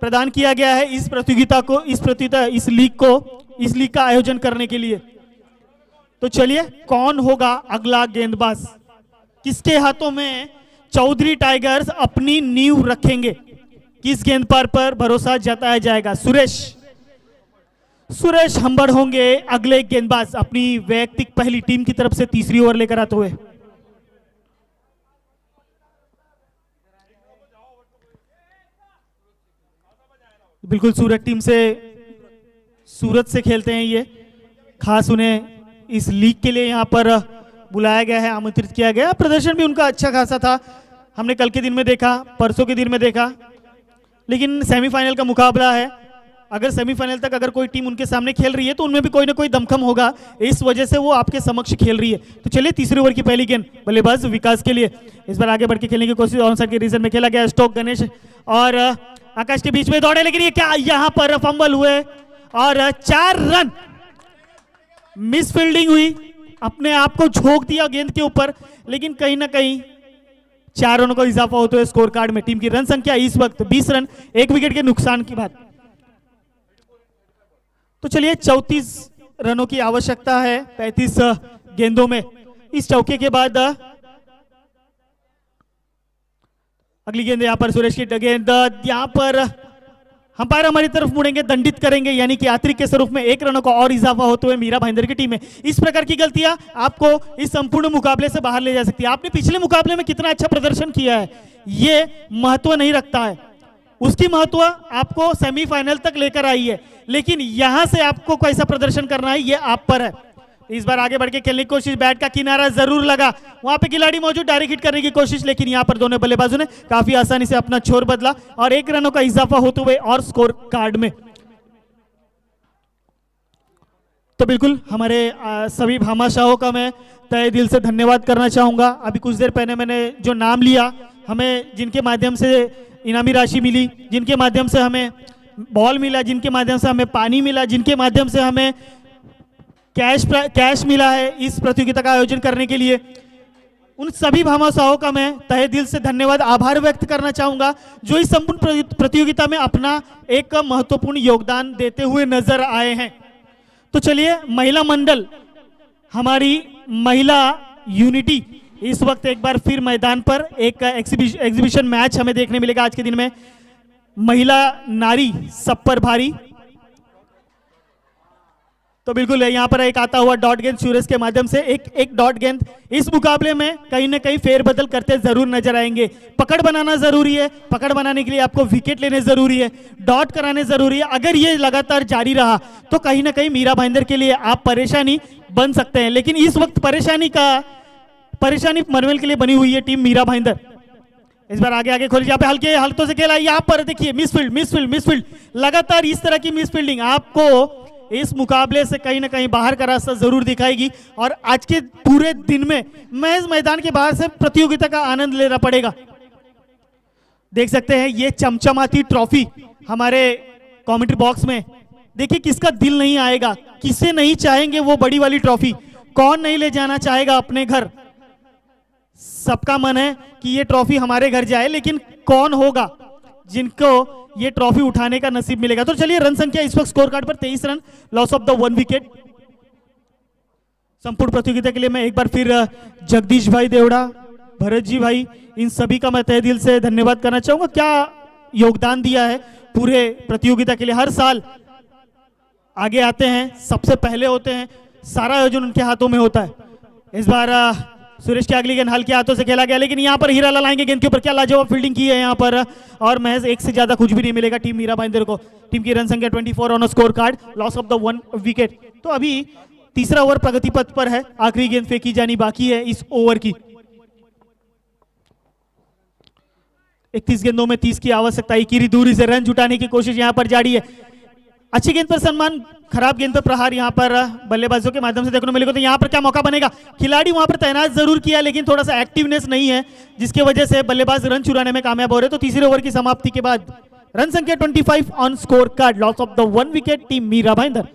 प्रदान किया गया है। इस लीग का आयोजन करने के लिए। तो चलिए कौन होगा अगला गेंदबाज, किसके हाथों में चौधरी टाइगर्स अपनी नींव रखेंगे, किस गेंदबाज पर भरोसा जताया जाएगा? सुरेश हम्बड़ होंगे अगले गेंदबाज, अपनी वैयक्तिक पहली टीम की तरफ से तीसरी ओवर लेकर आते हुए। बिल्कुल सूरत से खेलते हैं ये, खास उन्हें इस लीग के लिए यहाँ पर बुलाया गया है, आमंत्रित किया गया। प्रदर्शन भी उनका अच्छा खासा था, हमने कल के दिन में देखा, परसों के दिन में देखा। लेकिन सेमीफाइनल का मुकाबला है, अगर सेमीफाइनल तक अगर कोई टीम उनके सामने खेल रही है तो उनमें भी कोई ना कोई दमखम होगा, इस वजह से वो आपके समक्ष खेल रही है। तो चलिए तीसरे ओवर की पहली गेंद बल्लेबाज विकास के लिए। इस बार आगे बढ़ के खेलने की कोशिश ऑन साइड के रीजन में खेला गया। स्टोक गणेश और आकाश के बीच में दौड़े, लेकिन ये क्या यहां पर फंबल हुए और 4 रन। मिस फील्डिंग हुई, अपने आप को झोंक दिया गेंद के ऊपर, लेकिन कहीं ना कहीं 4 रनों का इजाफा होते हुए स्कोर कार्ड में टीम की रन संख्या इस वक्त 20 रन, 1 विकेट के नुकसान की बात। तो चलिए 34 रनों की आवश्यकता है 35 गेंदों में। इस चौके के बाद अगली गेंद यहां पर सुरेश की गेंद, यहां पर अंपायर हमारी तरफ मुड़ेंगे, दंडित करेंगे, यानी कि आतरिक के स्वरूप में 1 रनों का और इजाफा होते हुए मीरा भाईंदर की टीम है। इस प्रकार की गलतियां आपको इस संपूर्ण मुकाबले से बाहर ले जा सकती है। आपने पिछले मुकाबले में कितना अच्छा प्रदर्शन किया है ये महत्व नहीं रखता है, उसकी महत्व आपको सेमीफाइनल तक लेकर आई है, लेकिन यहां से आपको कैसा प्रदर्शन करना है ये आप पर है। इस बार आगे बढ़ के खेलने की कोशिश, बैट का किनारा जरूर लगा, वहां पे खिलाड़ी मौजूद, डायरेक्ट हिट करने की कोशिश, लेकिन यहां पर दोनों बल्लेबाजों ने काफी आसानी से अपना छोर बदला और 1 रनों का इजाफा होते हुए और स्कोर कार्ड में। तो बिल्कुल हमारे सभी भामाशाहों का मैं तहे दिल से धन्यवाद करना चाहूंगा। अभी कुछ देर पहले मैंने जो नाम लिया, हमें जिनके माध्यम से इनामी राशि मिली, जिनके माध्यम से हमें बॉल मिला, जिनके माध्यम से हमें पानी मिला, जिनके माध्यम से हमें कैश मिला है इस प्रतियोगिता का आयोजन करने के लिए, उन सभी भामाशाहों का मैं तहे दिल से धन्यवाद आभार व्यक्त करना चाहूंगा, जो इस संपूर्ण प्रतियोगिता में अपना एक महत्वपूर्ण योगदान देते हुए नजर आए हैं। तो चलिए, महिला मंडल, हमारी महिला यूनिटी इस वक्त एक बार फिर मैदान पर एक एग्जीबिशन मैच हमें देखने मिलेगा आज के दिन में। महिला नारी सब पर भारी। तो बिल्कुल यहाँ पर एक आता हुआ डॉट गेंद सूरज के माध्यम से एक डॉट गेंद इस मुकाबले में कहीं ना कहीं फेरबदल करते जरूर नजर आएंगे। पकड़ बनाना जरूरी है, पकड़ बनाने के लिए आपको विकेट लेने जरूरी है, डॉट कराने जरूरी है। अगर ये लगातार जारी रहा तो कहीं ना कहीं मीरा भाईंदर के लिए आप परेशानी बन सकते हैं। लेकिन इस वक्त परेशानी मनवेल के लिए बनी हुई है टीम मीरा भाईंदर। इस बार आगे खोली, यहाँ पे हल्के हाथों से खेला, यहाँ पर देखिए मिसफील्ड, लगातार इस तरह की मिसफील्डिंग आपको इस मुकाबले से कहीं ना कहीं बाहर का रास्ता जरूर दिखाएगी और आज के पूरे दिन में महज मैदान के बाहर से प्रतियोगिता का आनंद लेना पड़ेगा। देख सकते हैं ये चमचमाती ट्रॉफी हमारे कमेंट्री बॉक्स में। देखिए किसका दिल नहीं आएगा, किसे नहीं चाहेंगे वो बड़ी वाली ट्रॉफी, कौन नहीं ले जाना चाहेगा अपने घर। सबका मन है कि ये ट्रॉफी हमारे घर जाए, लेकिन कौन होगा जिनको ये ट्रॉफी उठाने का नसीब मिलेगा। तो चलिए, रन संख्या इस वक्त स्कोर कार्ड पर 23 run, loss of the 1 wicket. संपूर्ण प्रतियोगिता के लिए मैं एक बार फिर जगदीश भाई देवड़ा, भरत जी भाई, इन सभी का मैं तहे दिल से धन्यवाद करना चाहूंगा। क्या योगदान दिया है पूरे प्रतियोगिता के लिए। हर साल आगे आते हैं, सबसे पहले होते हैं, सारा आयोजन उनके हाथों में होता है। इस बार सुरेश की अगली गेंद हल्के हाथों से खेला गया, लेकिन यहाँ पर हीरा लाएंगे गेंद के ऊपर। क्या लाजवाब फील्डिंग की है यहाँ पर, और महज 1 से ज्यादा कुछ भी नहीं मिलेगा टीम मीरा भाईंदर को। टीम की रन संख्या 24 on score card, loss of the 1 wicket. तो अभी तीसरा ओवर प्रगति पथ पर है, आखिरी गेंद फेंकी जानी बाकी है इस ओवर की। 31 गेंदों में 30 की आवश्यकता, इकीरी दूरी से रन जुटाने की कोशिश यहाँ पर जारी है। अच्छी गेंद पर सम्मान, खराब गेंद पर प्रहार यहाँ पर बल्लेबाजों के माध्यम से देखने को मिलेगा। तो यहाँ पर क्या मौका बनेगा, खिलाड़ी वहां पर तैनात जरूर किया, लेकिन थोड़ा सा एक्टिवनेस नहीं है, जिसकी वजह से बल्लेबाज रन चुराने में कामयाब हो रहे। तो तीसरे ओवर की समाप्ति के बाद रन संख्या 25 on score card, loss of the 1 wicket team Mira Bhayandar.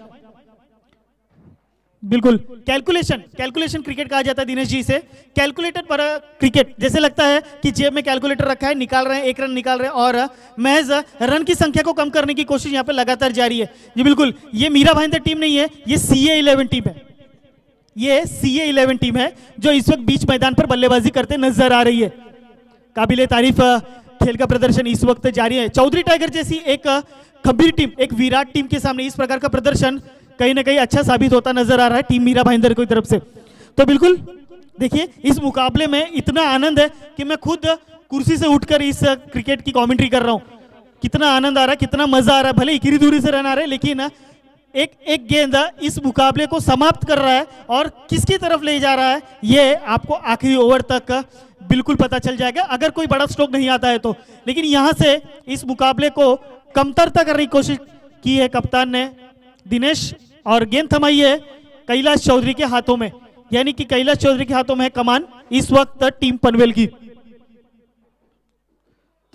बिल्कुल कैलकुलेशन क्रिकेट कहा जाता है दिनेश जी से। कैलकुलेटेड पर क्रिकेट, जैसे लगता है कि जेब में कैलकुलेटर रखा है, निकाल रहे हैं, 1 रन निकाल रहे हैं और महज रन की संख्या को कम करने की कोशिश यहाँ पे लगातार जारी है। जी बिल्कुल, ये मीरा भाईंदर टीम नहीं है, ये CA11 टीम है। ये CA11 टीम है जो इस वक्त बीच मैदान पर बल्लेबाजी करते नजर आ रही है। काबिले तारीफ खेल का प्रदर्शन इस वक्त जारी है। चौधरी टाइगर जैसी एक खबीर टीम, एक विराट टीम के सामने इस प्रकार का प्रदर्शन कहीं ना कहीं अच्छा साबित होता नजर आ रहा है टीम मीरा भाईंदर की तरफ से। तो बिल्कुल देखिए, इस मुकाबले में इतना आनंद है कि मैं खुद कुर्सी से उठकर इस क्रिकेट की कमेंट्री कर रहा हूं। कितना आनंद आ रहा है, कितना मजा आ रहा है। भले इकीरी दूरी से रन आ रहे हैं, लेकिन एक गेंद इस मुकाबले को समाप्त कर रहा है और किसकी तरफ ले जा रहा है ये आपको आखिरी ओवर तक बिल्कुल पता चल जाएगा, अगर कोई बड़ा स्ट्रोक नहीं आता है तो। लेकिन यहां से इस मुकाबले को कमतरता करने की कोशिश की है कप्तान ने, दिनेश, और गेंद थमाई है कैलाश चौधरी के हाथों में, यानी कि कैलाश चौधरी के हाथों में है कमान इस वक्त टीम पनवेल की।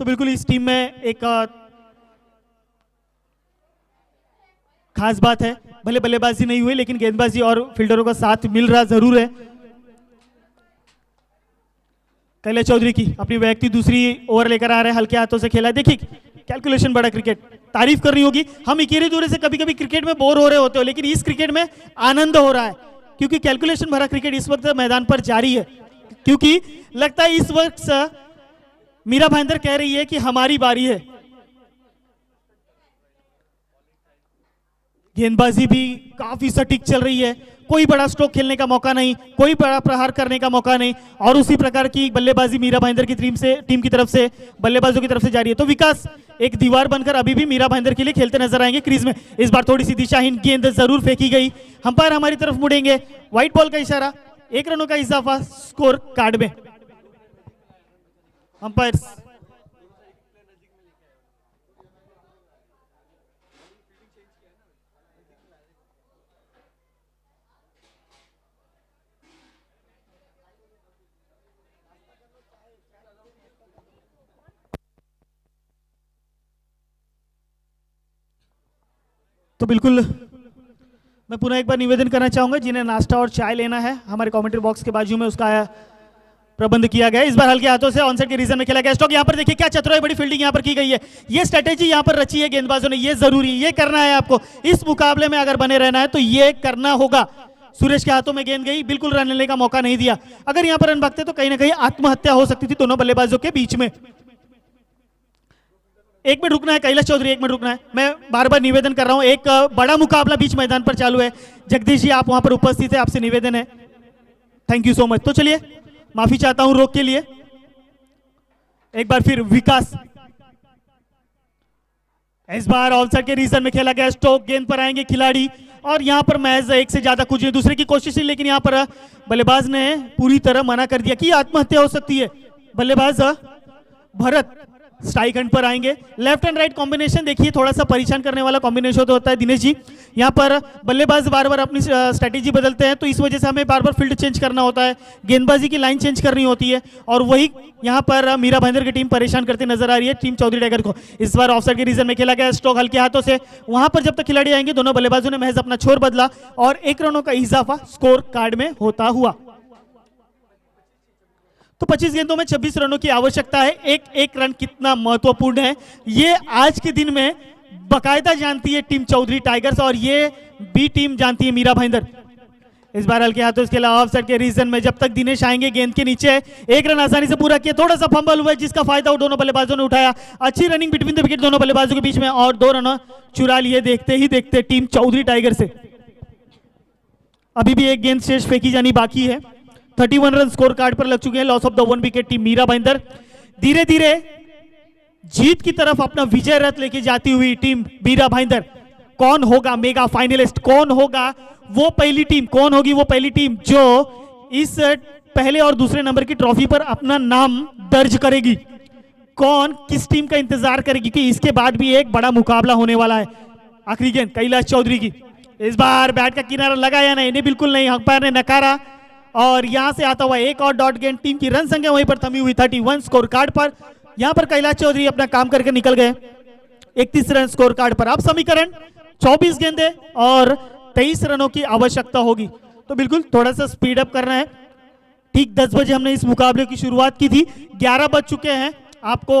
तो बिल्कुल इस टीम में एक खास बात है, भले बल्लेबाजी नहीं हुई लेकिन गेंदबाजी और फील्डरों का साथ मिल रहा जरूर है। कैलाश चौधरी की अपनी व्यक्ति दूसरी ओवर लेकर आ रहे हैं, हल्के हाथों से खेला। देखिए कैलकुलेशन बड़ा क्रिकेट, तारीफ करनी होगी। हम इकीरी दूरी से कभी कभी क्रिकेट में बोर हो रहे होते हो, लेकिन इस क्रिकेट में आनंद हो रहा है क्योंकि कैलकुलेशन भरा क्रिकेट इस वक्त मैदान पर जारी है। क्योंकि लगता है इस वक्त मीरा भाईंदर कह रही है कि हमारी बारी है। गेंदबाजी भी काफी सटीक चल रही है, कोई बड़ा स्ट्रोक खेलने का मौका नहीं, कोई बड़ा प्रहार करने का मौका नहीं, और उसी प्रकार की बल्लेबाजी मीरा भाईंदर की टीम की तरफ से, बल्लेबाजों की तरफ से जारी है। तो विकास एक दीवार बनकर अभी भी मीरा भाईंदर के लिए खेलते नजर आएंगे क्रीज में। इस बार थोड़ी सी दिशाहीन गेंद जरूर फेंकी गई, अंपायर हमारी तरफ मुड़ेंगे, व्हाइट बॉल का इशारा, 1 रनों का इजाफा स्कोर कार्ड में। अंपायर तो बिल्कुल मैं पुनः एक बार निवेदन करना चाहूंगा, जिन्हें नाश्ता और चाय लेना है हमारे कमेंट्री बॉक्स के बाजू में उसका प्रबंध किया गया है। इस बार हल्के हाथों से ऑनसाइड के रीजन में खेला गया स्ट्रोक। यहाँ पर देखिए क्या चतुराई बड़ी फील्डिंग यहाँ पर की गई है, ये स्ट्रेटेजी यहाँ पर रची है गेंदबाजों ने, ये जरूरी, ये करना है आपको इस मुकाबले में, अगर बने रहना है तो ये करना होगा। सुरेश के हाथों में गेंद गई, बिल्कुल रन लेने का मौका नहीं दिया, अगर यहाँ पर रन भागते तो कहीं ना कहीं आत्महत्या हो सकती थी दोनों बल्लेबाजों के बीच में। 1 मिनट रुकना है कैलाश चौधरी, 1 मिनट रुकना है, मैं बार बार निवेदन कर रहा हूं, एक बड़ा मुकाबला बीच मैदान पर चालू है। जगदीश जी आप वहां पर उपस्थित है, आपसे निवेदन है, थैंक यू सो मच। तो चलिए माफी चाहता हूं रोक के लिए। एक बार फिर विकास, इस बार ऑफसाइड के रीजन में खेला गया स्ट्रोक, गेंद पर आएंगे खिलाड़ी, और यहां पर महज एक से ज्यादा कुछ नहीं, दूसरे की कोशिश थी, लेकिन यहां पर बल्लेबाज ने पूरी तरह मना कर दिया कि आत्महत्या हो सकती है। बल्लेबाज भरत स्ट्राइक एंड पर आएंगे, लेफ्ट एंड राइट कॉम्बिनेशन देखिए थोड़ा सा परेशान करने वाला कॉम्बिनेशन होता है दिनेश जी। यहाँ पर बल्लेबाज बार बार अपनी स्ट्रेटेजी बदलते हैं, तो इस वजह से हमें बार बार फील्ड चेंज करना होता है, गेंदबाजी की लाइन चेंज करनी होती है, और वही यहाँ पर मीरा भाईंदर की टीम परेशान करती नजर आ रही है टीम चौधरी टाइगर को। इस बार ऑफसाइड के रीजन में खेला गया स्ट्रोक हल्के हाथों से, वहां पर जब तक खिलाड़ी आएंगे दोनों बल्लेबाजों ने महज अपना छोर बदला, और 1 रनों का इजाफा स्कोर कार्ड में होता हुआ। तो 25 गेंदों में 26 रनों की आवश्यकता है, एक रन कितना महत्वपूर्ण है ये आज के दिन में बकायदा जानती है टीम चौधरी टाइगर्स, और ये बी टीम जानती है मीरा भाईंदर। इस बार हल्के हाथों इसके अलावा ऑफसाइड के रीजन में जब तक दिनेश आएंगे गेंद के नीचे, 1 रन आसानी से पूरा किया, थोड़ा सा फंबल हुआ जिसका फायदा दोनों बल्लेबाजों ने उठाया, अच्छी रनिंग बिटवीन द विकेट दोनों बल्लेबाजों के बीच में, और 2 रन चुरा लिए देखते ही देखते टीम चौधरी टाइगर से। अभी भी एक गेंद शेष फेंकी जानी बाकी है, 31 रन स्कोर कार्ड पर लग चुके हैं, loss of the 1 wicket team Mira Bhayandar धीरे धीरे जीत की तरफ अपना विजय रथ लेके जाती हुई टीम मीरा भाईंदर। कौन होगा मेगा फाइनलिस्ट, कौन होगा वो पहली टीम, कौन होगी वो पहली टीम जो इस पहले और दूसरे नंबर की ट्रॉफी पर अपना नाम दर्ज करेगी? कौन किस टीम का इंतजार करेगी कि इसके बाद भी एक बड़ा मुकाबला होने वाला है। आखिरी गेंद कैलाश चौधरी की, इस बार बैट का किनारा लगा या नहीं, बिल्कुल नहीं, अंपायर ने नकारा, और यहां से आता हुआ एक और डॉट गेंद, टीम की रन संख्या वहीं पर थमी हुई 31 स्कोर कार्ड पर। यहां पर कैलाश चौधरी अपना काम करके निकल गए 31 रन स्कोर कार्ड पर। अब समीकरण 24 गेंदे और 23 रनों की आवश्यकता होगी, तो बिल्कुल थोड़ा सा स्पीड अप करना है। ठीक 10 बजे हमने इस मुकाबले की शुरुआत की थी, 11 बज चुके हैं, आपको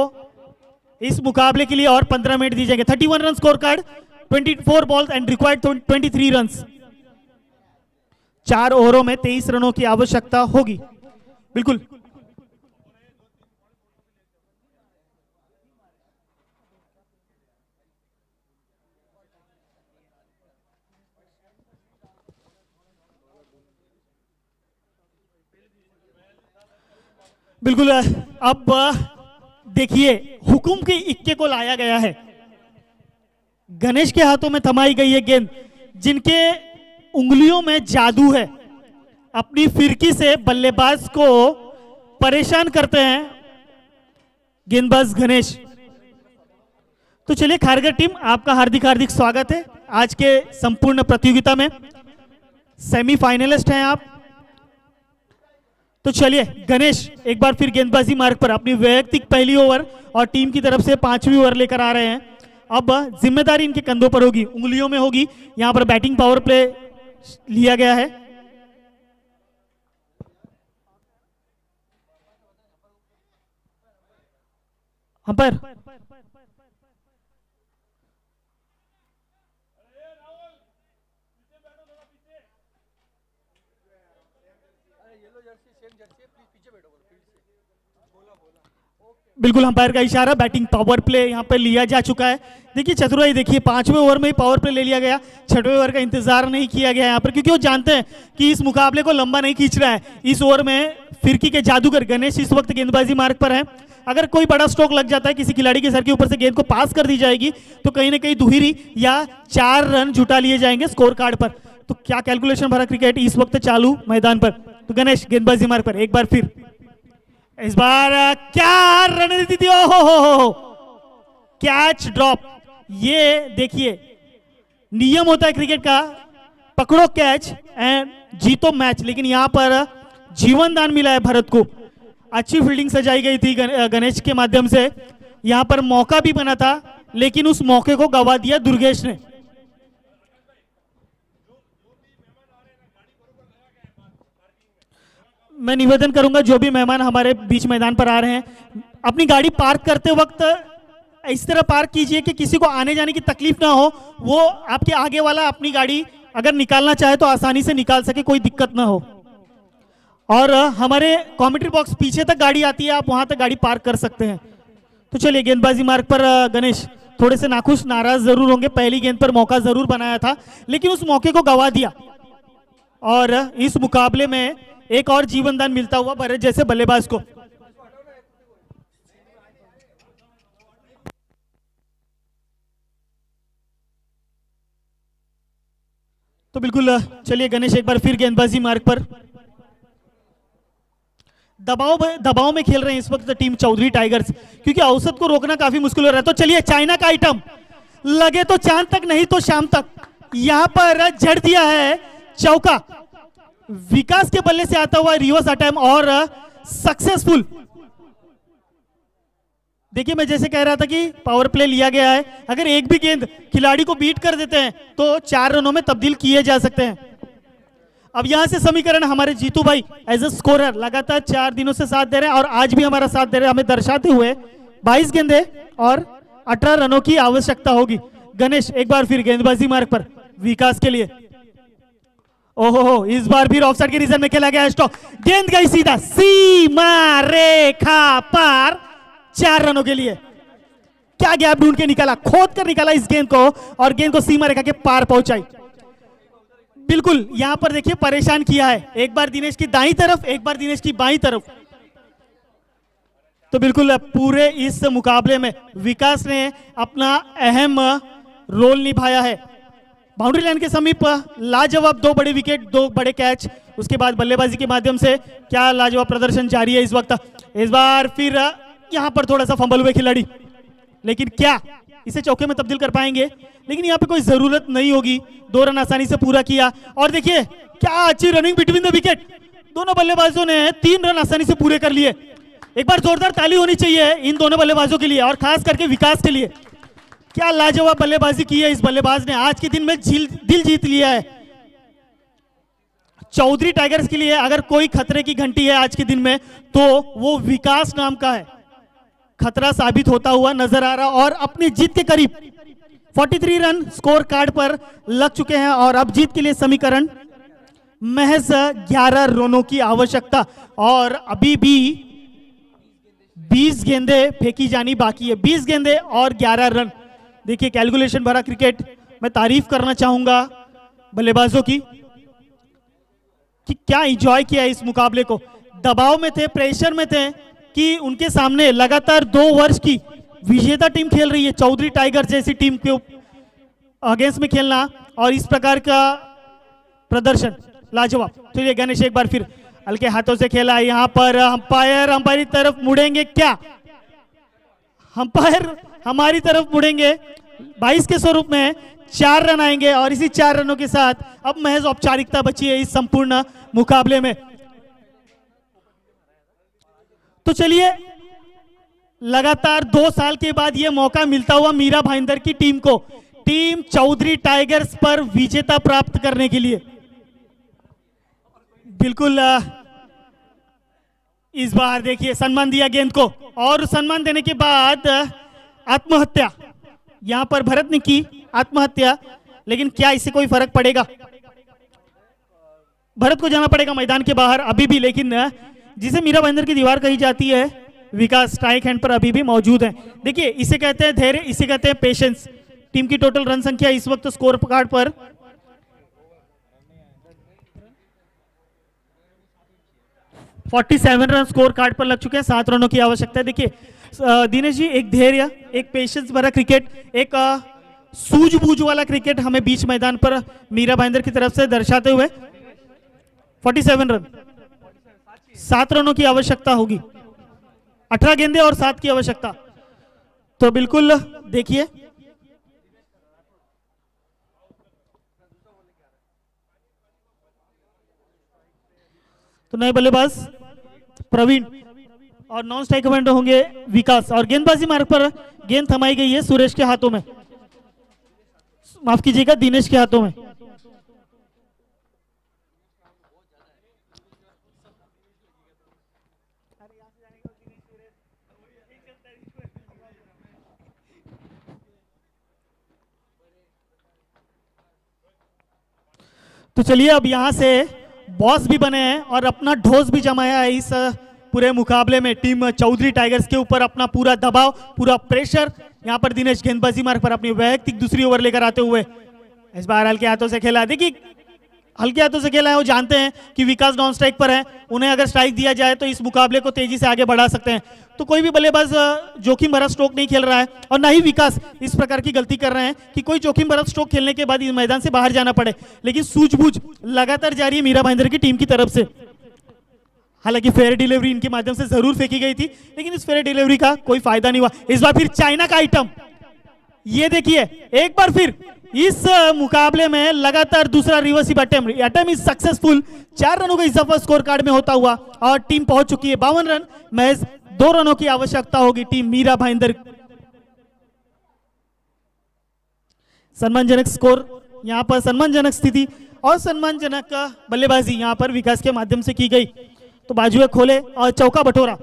इस मुकाबले के लिए और 15 मिनट दिए जाएंगे। 31 run score card, 24 balls and required 23 run, 4 ओवरों में 23 रनों की आवश्यकता होगी। बिल्कुल बिल्कुल। अब देखिए हुकुम के इक्के को लाया गया है, गणेश के हाथों में थमाई गई है गेंद, जिनके उंगलियों में जादू है, अपनी फिरकी से बल्लेबाज को परेशान करते हैं गेंदबाज गणेश। तो चलिए खारगर टीम, आपका हार्दिक हार्दिक स्वागत है आज के संपूर्ण प्रतियोगिता में, सेमीफाइनलिस्ट हैं आप। तो चलिए गणेश एक बार फिर गेंदबाजी मार्ग पर अपनी वैयक्तिक पहली ओवर और टीम की तरफ से 5वीं ओवर लेकर आ रहे हैं। अब जिम्मेदारी इनके कंधों पर होगी, उंगलियों में होगी। यहां पर बैटिंग पावर प्ले लिया गया है। अंपायर बिल्कुल अंपायर का इशारा, बैटिंग पावर प्ले यहाँ पे लिया जा चुका है। देखिए चतुराई, देखिए 5वें ओवर में ही पावर प्ले ले लिया गया, 6वें ओवर का इंतजार नहीं किया गया यहाँ पर, क्योंकि वो जानते हैं कि इस मुकाबले को लंबा नहीं खींच रहा है। इस ओवर में फिरकी के जादूगर गणेश इस वक्त गेंदबाजी मार्ग पर है। अगर कोई बड़ा स्ट्रोक लग जाता है, किसी खिलाड़ी के सर के ऊपर से गेंद को पास कर दी जाएगी, तो कहीं ना कहीं दुहिरी या 4 रन जुटा लिए जाएंगे स्कोर कार्ड पर। तो क्या कैलकुलेशन भरा क्रिकेट इस वक्त चालू मैदान पर। तो गणेश गेंदबाजी मार्ग पर एक बार फिर, इस बार क्या रणनीति थी, हो कैच ड्रॉप। ये देखिए नियम होता है क्रिकेट का, पकड़ो कैच एंड जीतो मैच, लेकिन यहां पर जीवन दान मिला है भारत को। अच्छी फील्डिंग सजाई गई थी गणेश के माध्यम से, यहां पर मौका भी बना था, लेकिन उस मौके को गवा दिया दुर्गेश ने। मैं निवेदन करूंगा जो भी मेहमान हमारे बीच मैदान पर आ रहे हैं, अपनी गाड़ी पार्क करते वक्त इस तरह पार्क कीजिए कि किसी को आने जाने की तकलीफ ना हो। वो आपके आगे वाला अपनी गाड़ी अगर निकालना चाहे तो आसानी से निकाल सके, कोई दिक्कत ना हो। और हमारे कमेंट्री बॉक्स पीछे तक गाड़ी आती है, आप वहां तक गाड़ी पार्क कर सकते हैं। तो चलिए गेंदबाजी मार्ग पर गणेश थोड़े से नाखुश नाराज जरूर होंगे, पहली गेंद पर मौका जरूर बनाया था लेकिन उस मौके को गवा दिया। और इस मुकाबले में एक और जीवनदान मिलता हुआ भरत जैसे बल्लेबाज को। तो बिल्कुल चलिए गणेश एक बार फिर गेंदबाजी मार्ग पर, दबाव में खेल रहे हैं इस वक्त टीम चौधरी टाइगर्स, क्योंकि औसत को रोकना काफी मुश्किल हो रहा है। तो चलिए चाइना का आइटम, लगे तो चांद तक नहीं तो शाम तक, यहां पर जड़ दिया है चौका। विकास के बल्ले से आता हुआ रिवर्स अटैम्प और सक्सेसफुल। देखिए मैं जैसे कह रहा था कि पावर प्ले लिया गया है, अगर एक भी गेंद खिलाड़ी को बीट कर देते हैं तो 4 रनों में तब्दील किए जा सकते हैं। अब यहां से समीकरण हमारे जीतू भाई एज ए स्कोरर लगातार 4 दिनों से साथ दे रहे हैं और आज भी हमारा साथ दे रहे हैं, हमें दर्शाते हुए 22 गेंदे और 18 रनों की आवश्यकता होगी। गणेश एक बार फिर गेंदबाजी मार्ग पर विकास के लिए, ओहो इस बार फिर ऑफसाइड के रीजन में खेला गया स्टॉक, गेंद गई सीधा सीमा रेखा पार, 4 रनों के लिए। क्या गैप ढूंढ के निकाला, खोद कर निकाला इस गेंद को और गेंद को सीमा रेखा के पार पहुंचाई। बिल्कुल यहां पर देखिए परेशान किया है, एक बार दिनेश की दाईं तरफ एक बार दिनेश की बाईं तरफ। तो बिल्कुल पूरे इस मुकाबले में विकास ने अपना अहम रोल निभाया है। बाउंड्री लाइन के समीप लाजवाब 2 बड़े विकेट 2 बड़े कैच, उसके बाद बल्लेबाजी के माध्यम से क्या लाजवाब प्रदर्शन जारी है इस वक्त। इस बार फिर यहां पर थोड़ा सा फंबल हुए खिलाड़ी, लेकिन क्या इसे चौके में तब्दील कर पाएंगे, लेकिन यहां पे कोई जरूरत नहीं होगी, 2 रन आसानी से पूरा किया। और देखिए क्या अच्छी रनिंग बिटवीन द विकेट, दोनों बल्लेबाजों ने 3 रन आसानी से पूरे कर लिए। एक बार जोरदार ताली होनी चाहिए इन दोनों बल्लेबाजों के लिए और खास करके विकास के लिए। क्या लाजवाब बल्लेबाजी की है इस बल्लेबाज ने, आज के दिन में दिल जीत लिया है। चौधरी टाइगर्स के लिए अगर कोई खतरे की घंटी है आज के दिन में तो वो विकास नाम का है, खतरा साबित होता हुआ नजर आ रहा और अपनी जीत के करीब 43 रन स्कोर कार्ड पर लग चुके हैं और अब जीत के लिए समीकरण महज 11 रनों की आवश्यकता और अभी भी 20 गेंदे फेंकी जानी बाकी है, 20 गेंदे और 11 रन। देखिए कैलकुलेशन भरा क्रिकेट, मैं तारीफ करना चाहूंगा बल्लेबाजों की कि क्या एंजॉय किया इस मुकाबले को। दबाव में थे, प्रेशर में थे कि उनके सामने लगातार 2 वर्ष की विजेता टीम खेल रही है, चौधरी टाइगर जैसी टीम के अगेंस्ट में खेलना और इस प्रकार का प्रदर्शन लाजवाब। चलिए गणेश एक बार फिर हल्के हाथों से खेला, यहां पर अंपायर की तरफ मुड़ेंगे, क्या अंपायर हमारी तरफ मुड़ेंगे। 22 के स्वरूप में 4 रन आएंगे और इसी 4 रनों के साथ अब महज औपचारिकता बची है इस संपूर्ण मुकाबले में। तो चलिए लगातार 2 साल के बाद यह मौका मिलता हुआ मीरा भाईंदर की टीम को, टीम चौधरी टाइगर्स पर विजेता प्राप्त करने के लिए। बिल्कुल इस बार देखिए सम्मान दिया गेंद को और सम्मान देने के बाद आत्महत्या, यहां पर भरत ने की आत्महत्या, लेकिन क्या इससे कोई फर्क पड़ेगा? भरत को जाना पड़ेगा मैदान के बाहर अभी भी, लेकिन जिसे मीरा भाईंदर की दीवार कही जाती है विकास स्ट्राइक हैंड पर अभी भी मौजूद है। देखिए इसे कहते हैं धैर्य, इसे कहते हैं पेशेंस। टीम की टोटल रन संख्या इस वक्त स्कोर कार्ड पर 47 रन स्कोर कार्ड पर लग चुके हैं। 7 रनों की आवश्यकता है। देखिए दिनेश जी, एक धैर्य, एक पेशेंस भरा क्रिकेट, एक सूझबूझ वाला क्रिकेट हमें बीच मैदान पर मीरा भाईंदर की तरफ से दर्शाते हुए 47 रन, 7 रनों की आवश्यकता होगी। 18 गेंदे और 7 की आवश्यकता। तो बिल्कुल देखिए तो नए बल्लेबाज प्रवीण और नॉन स्ट्राइक कमांडर होंगे विकास, और गेंदबाजी मार्ग पर गेंद थमाई गई है सुरेश के हाथों में, माफ कीजिएगा दिनेश के हाथों में। तो चलिए अब यहां से बॉस भी बने हैं और अपना ढोस भी जमाया है इस पूरे मुकाबले में। टीम चौधरी टाइगर्स के ऊपर अपना पूरा दबाव, पूरा प्रेशर। यहां पर दिनेश गेंदबाजी मार्ग पर अपनी वैयक्तिक दूसरी ओवर लेकर आते हुए इस बार हल्के हाथों से खेला। देखिए हल्के हाथों से खेला है, वो जानते हैं कि विकास नॉन स्ट्राइक पर है, उन्हें अगर स्ट्राइक दिया जाए तो इस मुकाबले को तेजी से आगे बढ़ा सकते हैं। तो कोई भी बल्लेबाज जोखिम भरा स्ट्रोक नहीं खेल रहा है, और ना ही विकास इस प्रकार की गलती कर रहे हैं कि कोई जोखिम भरा स्ट्रोक खेलने के बाद इस मैदान से बाहर जाना पड़े। लेकिन सूझबूझ लगातार जारी है मीरा भाईंदर की टीम की तरफ से। हालांकि फेयर डिलीवरी इनके माध्यम से जरूर फेंकी गई थी, लेकिन इस फेयर डिलीवरी का कोई फायदा नहीं हुआ। इस बार फिर चाइना का आइटम, ये देखिए एक बार फिर इस मुकाबले में लगातार दूसरा रिवर्सिव अटेम्प्ट इज सक्सेसफुल। 4 रनों का इजाफा स्कोर कार्ड में होता हुआ और टीम पहुंच चुकी है 52 रन। महज 2 रनों की आवश्यकता होगी टीम मीरा भाईंदर। सम्मानजनक स्कोर यहां पर, सम्मानजनक स्थिति और सम्मानजनक बल्लेबाजी यहां पर विकास के माध्यम से की गई। तो बाजुए खोले और चौका बटोरा।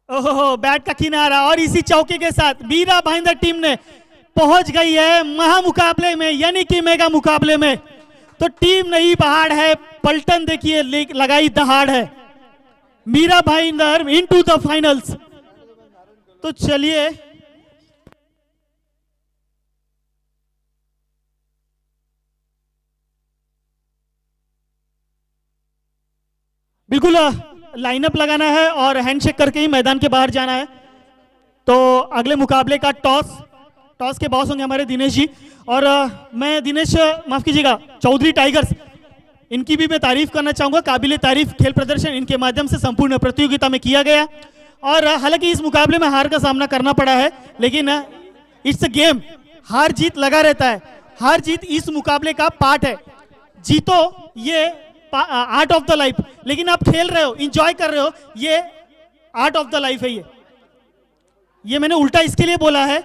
ओहो, बैट का किनारा, और इसी चौके के साथ मीरा भाईंदर टीम ने पहुंच गई है महामुकाबले में, यानी कि मेगा मुकाबले में। तो टीम नहीं पहाड़ है, पलटन देखिए लगाई दहाड़ है, Mira Bhayandar into the finals. तो चलिए बिल्कुल लाइनअप लगाना है और हैंडशेक करके ही मैदान के बाहर जाना है। तो अगले मुकाबले का टॉस के बॉस होंगे हमारे दिनेश जी। और मैं दिनेश, माफ कीजिएगा, चौधरी टाइगर्स, इनकी भी मैं तारीफ करना चाहूंगा। काबिले तारीफ खेल प्रदर्शन इनके माध्यम से संपूर्ण प्रतियोगिता में किया गया। और हालांकि इस मुकाबले में हार का सामना करना पड़ा है, लेकिन इट्स अ गेम, हार जीत लगा रहता है। हार जीत इस मुकाबले का पार्ट है। जीतो ये आर्ट ऑफ द लाइफ, लेकिन आप खेल रहे हो, इंजॉय कर रहे हो, ये आर्ट ऑफ द लाइफ है। ये मैंने उल्टा इसके लिए बोला है